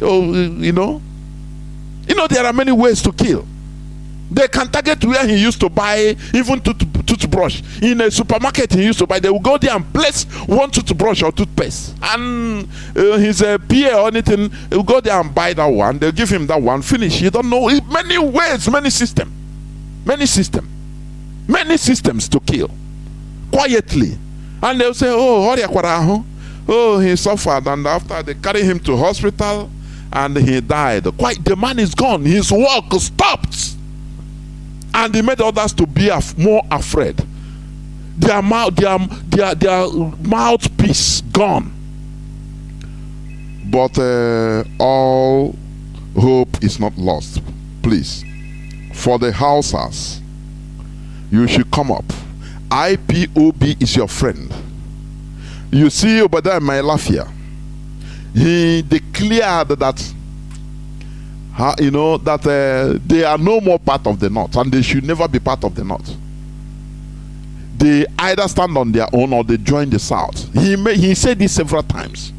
Oh, you know there are many ways to kill. They can target where he used to buy even toothbrush. In a supermarket he used to buy, they will go there and place one toothbrush or toothpaste. And his PA or anything, he will go there and buy that one. They'll give him that one, finish. You don't know. Many ways, many systems to kill. Quietly. And they'll say, oh, he suffered. And after they carry him to hospital and he died. Quite, the man is gone. His work stopped. And he made others to be more afraid. Their mouthpiece gone. But all hope is not lost. Please, for the Hausas, you should come up. IPOB is your friend. You see Obadiah Mailafia, he declared that that they are no more part of the North, and they should never be part of the North. They either stand on their own or they join the South. He said this several times.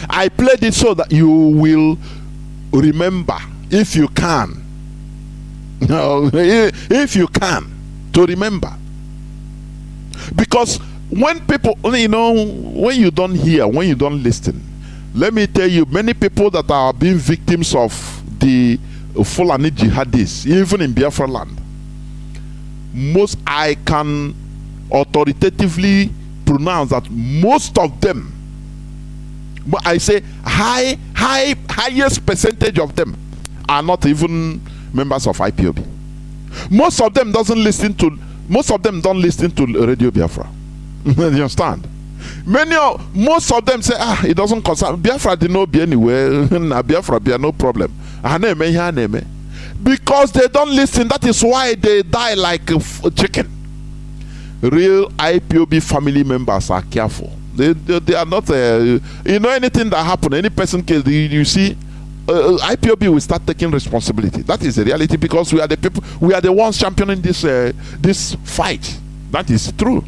I played it so that you will remember, if you can. If you can, to remember. Because when people, when you don't hear, when you don't listen, let me tell you, many people that are being victims of the Fulani jihadists, even in Biafra land, I can authoritatively pronounce that most of them, I say highest percentage of them, are not even members of IPOB. Most of them don't listen to Radio Biafra. You understand? Most of them say, it doesn't concern Biafra. Did not be anywhere. Biafra be no problem. Because they don't listen. That is why they die like a chicken. Real IPOB family members are careful. They are not. Anything that happen, any person killed, you see, IPOB will start taking responsibility. That is the reality, because we are the people. We are the ones championing this fight. That is true.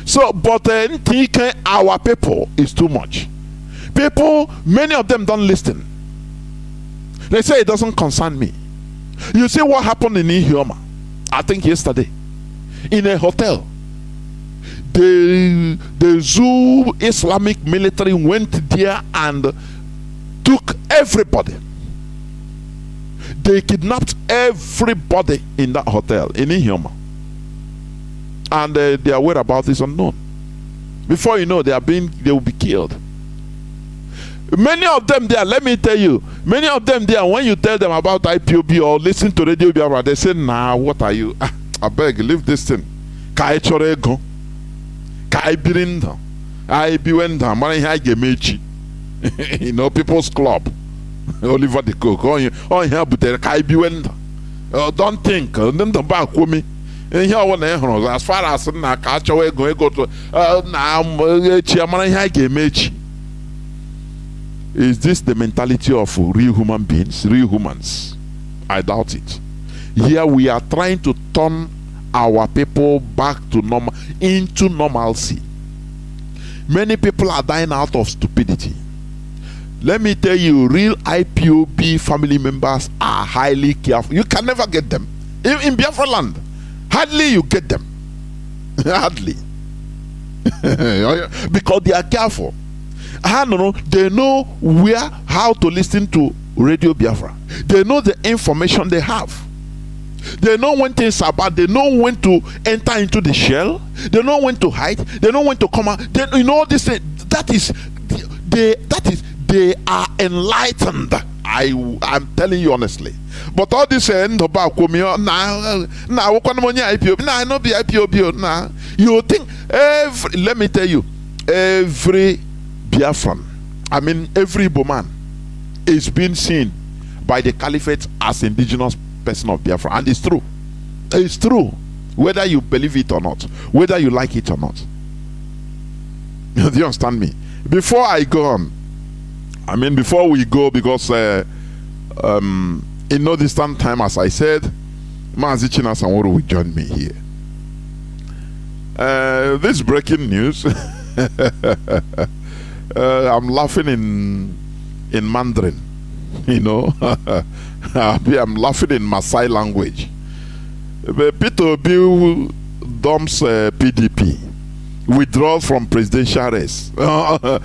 So, but our people is too much. People, many of them don't listen. They say it doesn't concern me. You see what happened in Ihioma, I think yesterday, in a hotel. The Zoo Islamic military went there and took everybody. They kidnapped everybody in that hotel in Ihioma. And their whereabouts is unknown. Before you know, they will be killed. Many of them there, let me tell you, many of them there, when you tell them about IPOB or listen to Radio Biafra, they say, nah, what are you? I beg, leave this thing. Kai chorego, kai birinda, I biwenda, mani hai gemechi. People's Club, Oliver the Cook, oh here, but kai biwenda. Don't think, don't back with me. As far as na kacho go to is this the mentality of real human beings, real humans? I doubt it. Here we are trying to turn our people back to into normalcy. Many people are dying out of stupidity. Let me tell you, real IPOB family members are highly careful. You can never get them in Biafra land. Hardly you get them. Hardly. Because they are careful. They know how to listen to Radio Biafra. They know the information they have. They know when things are bad. They know when to enter into the shell. They know when to hide. They know when to come out. This. They are enlightened. I'm telling you honestly. But all this end about IPOB. No be IPOB. Nah. You think let me tell you, every Biafran, every Igbo man is being seen by the caliphate as indigenous person of Biafra, and it's true. It's true, whether you believe it or not, whether you like it or not. Do you understand me? Before I go on, before we go, because in no distant time, as I said, Mazi Chinasaworo will join me here. This breaking news. I'm laughing in Mandarin. You know, I'm laughing in Maasai language. But Peter Obi dumps PDP, withdraws from presidential race. Britain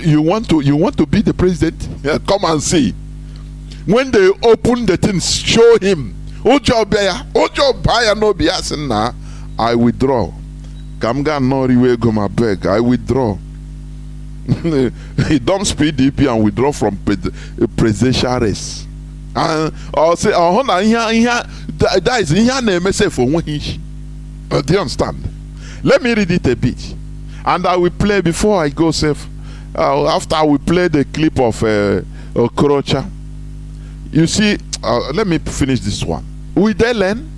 you want to be the president? Come and see. When they open the things, show him. Ojo baya no biasin na. I withdraw. Kamga no go my beg. I withdraw. He dumps PDP and withdraw from presidential race. And I'll say, that is here name say for one inch. Do you understand? Let me read it a bit, and I will play before I go safe. After I will play the clip of Okorocha. You see, let me finish this one. Will they learn?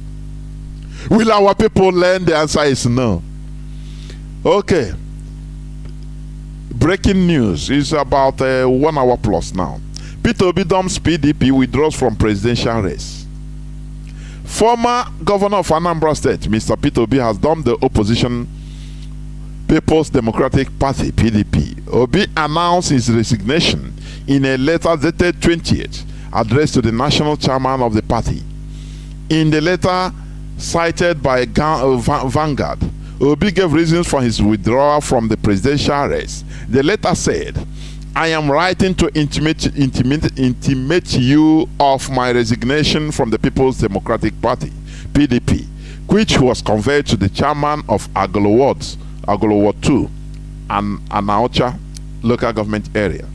Will our people learn? The answer is no. Okay. Breaking news is about 1 hour plus now. Peter Obi dumps PDP, withdraws from presidential race. Former governor of Anambra State, Mr. Peter Obi, has dumped the opposition People's Democratic Party, PDP. Obi announced his resignation in a letter dated 20th, addressed to the national chairman of the party. In the letter cited by Vanguard, Obi gave reasons for his withdrawal from the presidential race. The letter said, I am writing to intimate you of my resignation from the People's Democratic Party, PDP, which was conveyed to the chairman of Agolo 2, and Anaocha local government area.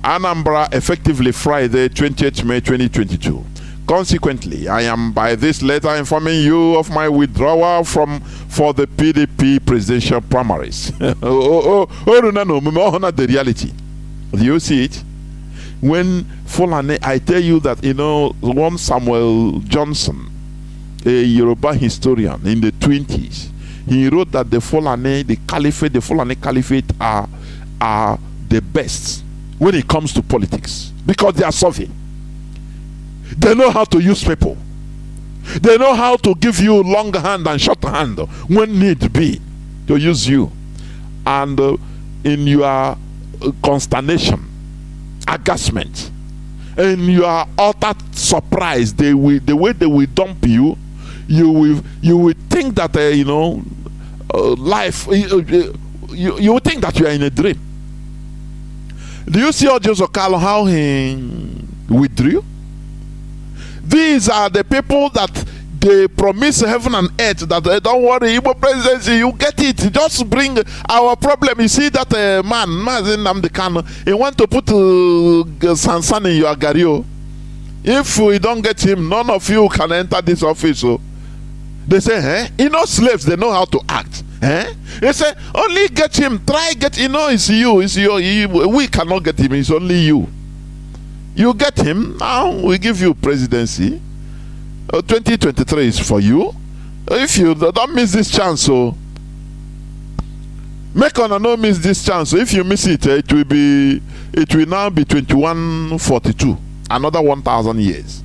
Anambra, effectively Friday, 20th May 2022. Consequently, I am by this letter informing you of my withdrawal for the PDP presidential primaries. The reality. Do you see it? When Fulani, I tell you that, one Samuel Johnson, a Yoruba historian in the 20s, he wrote that the Fulani Caliphate are the best when it comes to politics because they are savvy. They know how to use people. They know how to give you long hand and short hand when need be to use you. And in your consternation, aghastment, and your utter surprise, the way they will dump you, you will think that life. You will think that you are in a dream. Do you see Ojo Zokalo how he withdrew? These are the people that they promise heaven and earth that don't worry, Igbo presidency, you get it. Just bring our problem. You see that man, Mazi Nnamdi Kanu, he want to put Sansan in your gario. If we don't get him, none of you can enter this office. So they say, slaves, they know how to act. They say, only get him, try get, it's you, we cannot get him, it's only you. You get him, now we give you presidency. 2023 is for you. If you don't miss this chance, so make on no miss this chance. So if you miss it, it will now be 2142, another 1,000 years.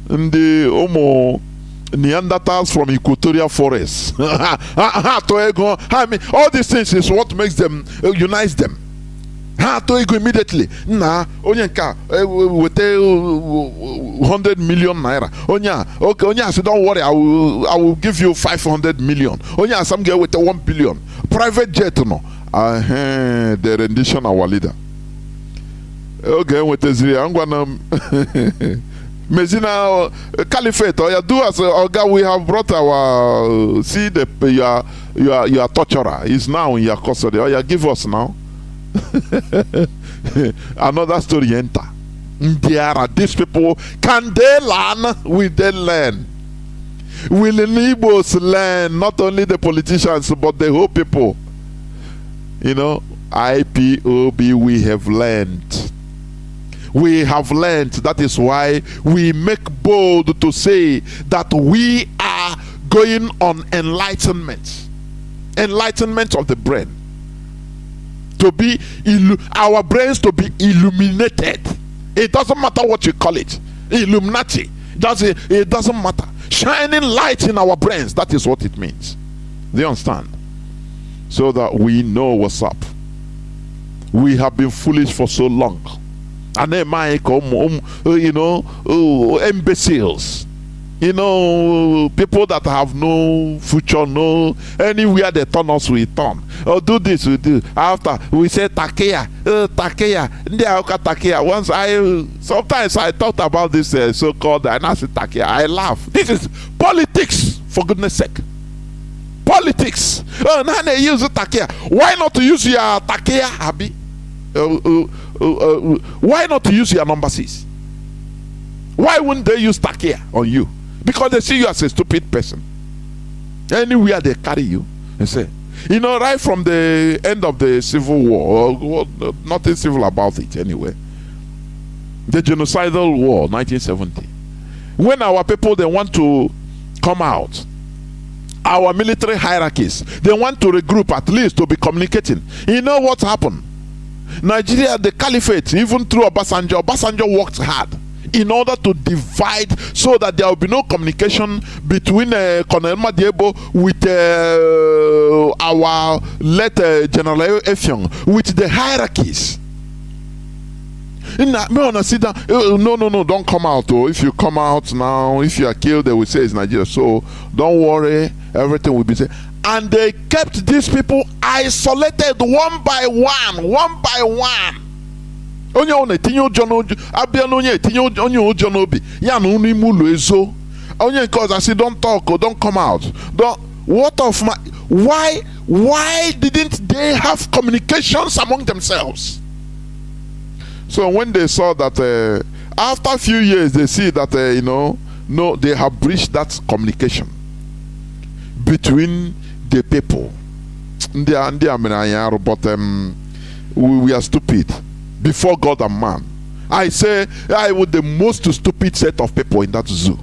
And the Homo Neanderthals from equatorial forests. I mean, all these things is what makes them, unites them. To go immediately. Onyenka with 100 million naira. Onya said, don't worry, I will give you 500 million. Onya some girl with 1 billion. Private jet no. The rendition our leader. Okay, with the I'm gonna Mezina Caliphate or do as Oga, we have brought our see the your torturer is now in your custody. Give us now. Another story enter. There are these people. Can they learn? Will they learn? Will the Igbos learn? Not only the politicians, but the whole people. IPOB, we have learned. We have learned. That is why we make bold to say that we are going on enlightenment. Enlightenment of the brain. To be our brains to be illuminated. It doesn't matter what you call it. Illuminati. It doesn't matter. Shining light in our brains. That is what it means. Do you understand? so that we know what's up. We have been foolish for so long. And they might come, imbeciles. People that have no future, no anywhere they turn us, we turn. Or do this, we do. After we say takeya, takeya. Sometimes I thought about this so-called dynasty takeya. I laugh. This is politics, for goodness sake. Politics. Now they use takeya. Why not to use your takeya, Abi? Why not to use your number 6? Why wouldn't they use takeya on you? Because they see you as a stupid person. Anywhere they carry you and say, right from the end of the Civil War, nothing civil about it anyway. The genocidal war, 1970. When our people, they want to come out, our military hierarchies, they want to regroup at least to be communicating. You know what happened? Nigeria, the caliphate, even through Obasanjo worked hard in order to divide so that there will be no communication between Colonel Madiebo with our late General Effiong, with the hierarchies. No, don't come out. Oh, if you come out now, if you are killed, they will say it's Nigeria. So don't worry, everything will be safe. And they kept these people isolated one by one. Onye one tinye ụjọ n'obi abịa na onye tinye onye ụjọ n'obi ya na unu ime ụlọ ezo onye nke ọzọ asị don't talk or don't come out. Why didn't they have communications among themselves? So when they saw that after a few years they see that no, they have breached that communication between the people. But we are stupid before God and man. I say I was the most stupid set of people in that zoo.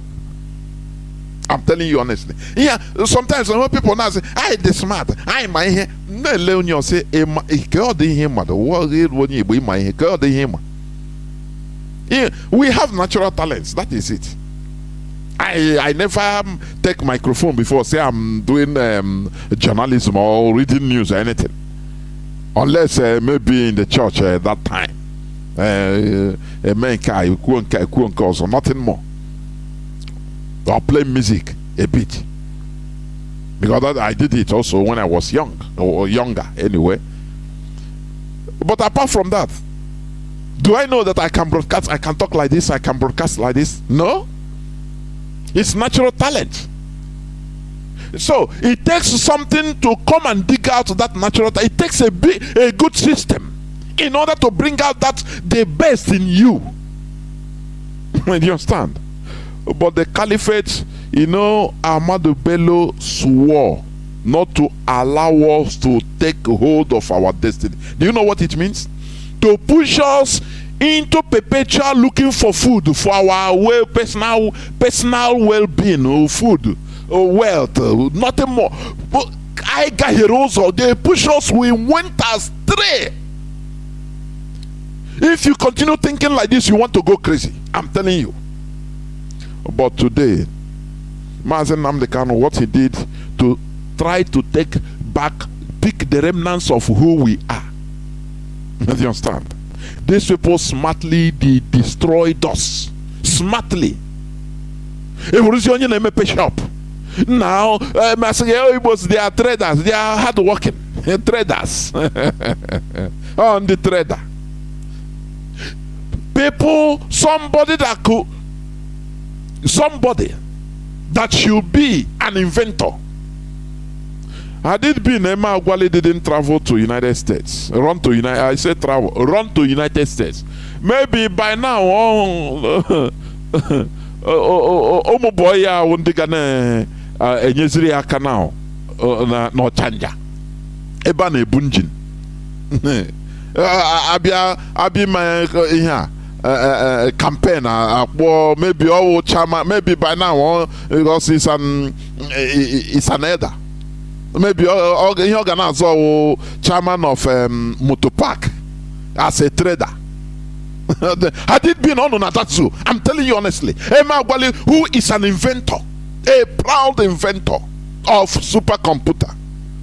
I'm telling you honestly. Yeah, sometimes when people now say, I the smart, I my here. No, Leon say, we have natural talents. That is it. I never take microphone before say I'm doing journalism or reading news or anything. Unless maybe in the church that time, or nothing more, or play music a bit, because I did it also when I was young or younger anyway. But apart from that, do I know that I can broadcast? I can talk like this. I can broadcast like this. No, it's natural talent. So it takes something to come and dig out that natural talent. It takes a good system in order to bring out the best in you. Do you understand? But the caliphate, Ahmadu Bello swore not to allow us to take hold of our destiny. Do you know what it means? To push us into perpetual looking for food for our personal well-being, food, wealth, nothing more. But I got heroes, they push us, we went astray. If you continue thinking like this, you want to go crazy. I'm telling you. But today, Mazi Nnamdi Kanu, what he did to try to pick the remnants of who we are. Do you understand? These people smartly destroyed us. Smartly. Shop. Now, they are traders. They are hardworking traders. On the trader. People, somebody that should be an inventor. Had it been Emma Agwali didn't travel to United States, run to United States, maybe by now, boy, won't be gonna enyeziri aka now no chanja. Ebane bunjin. Abi my campaign maybe all chama, maybe by now because it's an elder. Maybe he organized chairman of Motopark as a trader. Had it been on that zoo, I'm telling you honestly, Emma Agwali, who is an inventor, a proud inventor of supercomputer,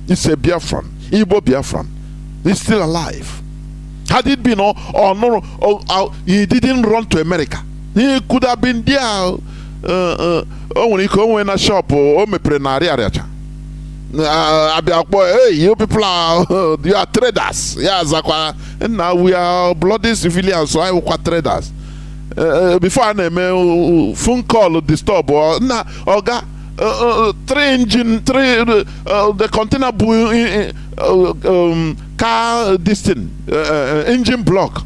is a Biafran. Igbo Biafran, is still alive. Had it been he didn't run to America. He could have been there. When he come in a shop or hey, you people are you are traders. Yes, and now we are bloody civilians, so I will traders. Before I name phone call disturb or nah, Oga, the container car this thing, engine block.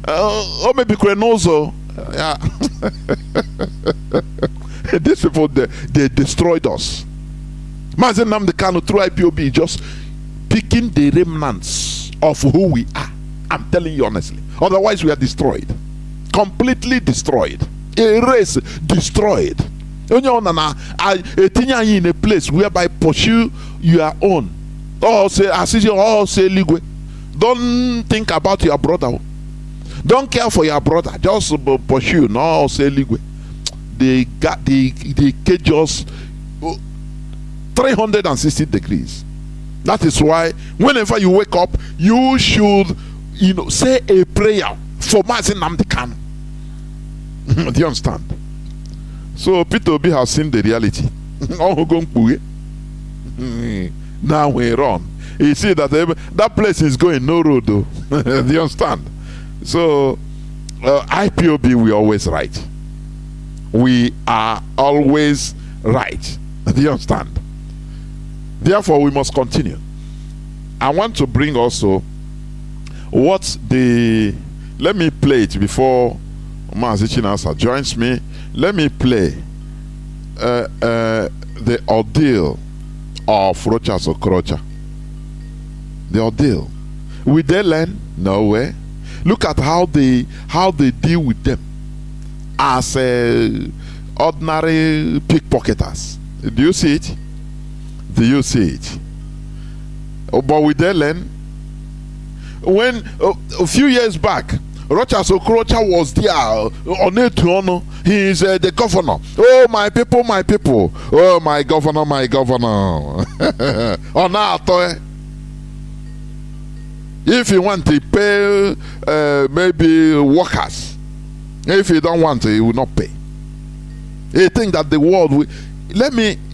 Or maybe Crenozo. Yeah. These people they destroyed us. Mazi Nnamdi Kanu through IPOB just picking the remnants of who we are. I'm telling you honestly. Otherwise we are destroyed. Completely destroyed. Erased, destroyed. In a place whereby pursue your own. Or say ligwe. Don't think about your brother. Don't care for your brother. Just pursue. No say ligwe. They cage us 360 degrees. That is why whenever you wake up, you should, say a prayer for Mazi Nnamdi Kanu. Do you understand? So Peter Obi has seen the reality. Now we run. You see that place is going no road though. Do you understand? So IPOB, we always right. We are always right. Do you understand? Therefore, we must continue. I want to bring also let me play it before Mazi Chinasa joins me. Let me play the ordeal of Rochas Okorocha. The ordeal. Will they learn? No way. Look at how they deal with them as ordinary pickpocketers. Do you see it? Do you see it? But with they learn? When a few years back, Rochas Okorocha was there on it to honor. He is the governor. Oh my people, my people. Oh my governor, my governor. If you want to pay maybe workers, if you don't want to, he will not pay. He think that the world will.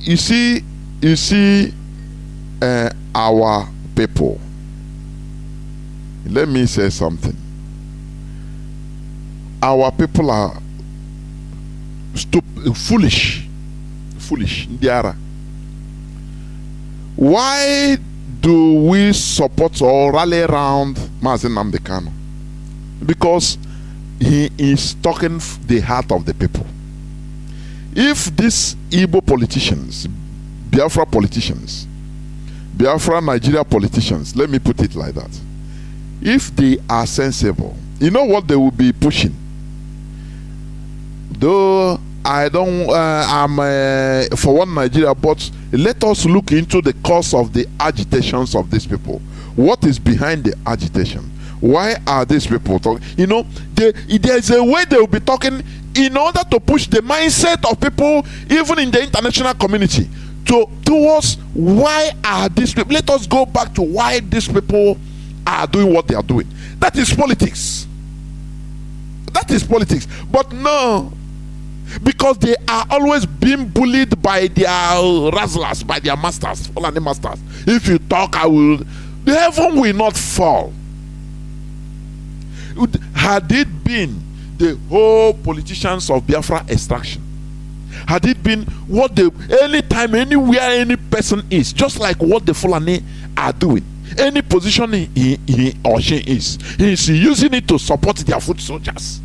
You see our people. Let me say something. Our people are foolish. Ndiara. Why do we support or rally around Mazi Nnamdi Kanu? Because he is talking the heart of the people. If these Igbo politicians, Biafra politicians, Biafra Nigeria politicians, let me put it like that, if they are sensible, you know what they will be pushing? Though I'm for one Nigeria, but let us look into the cause of the agitations of these people. What is behind the agitation? Why are these people talking? There's a way they will be talking in order to push the mindset of people, even in the international community, towards why are these people. Let us go back to why these people are doing what they are doing. That is politics. That is politics. But no, because they are always being bullied by their razzlers, by their masters, Fulani masters. If you talk, the heaven will not fall. Had it been the whole politicians of Biafra extraction, had it been what anytime, anywhere, any person is, just like what the Fulani are doing, any position he or she is, he is using it to support their foot soldiers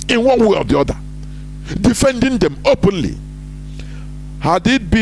in one way or the other, defending them openly. Had it been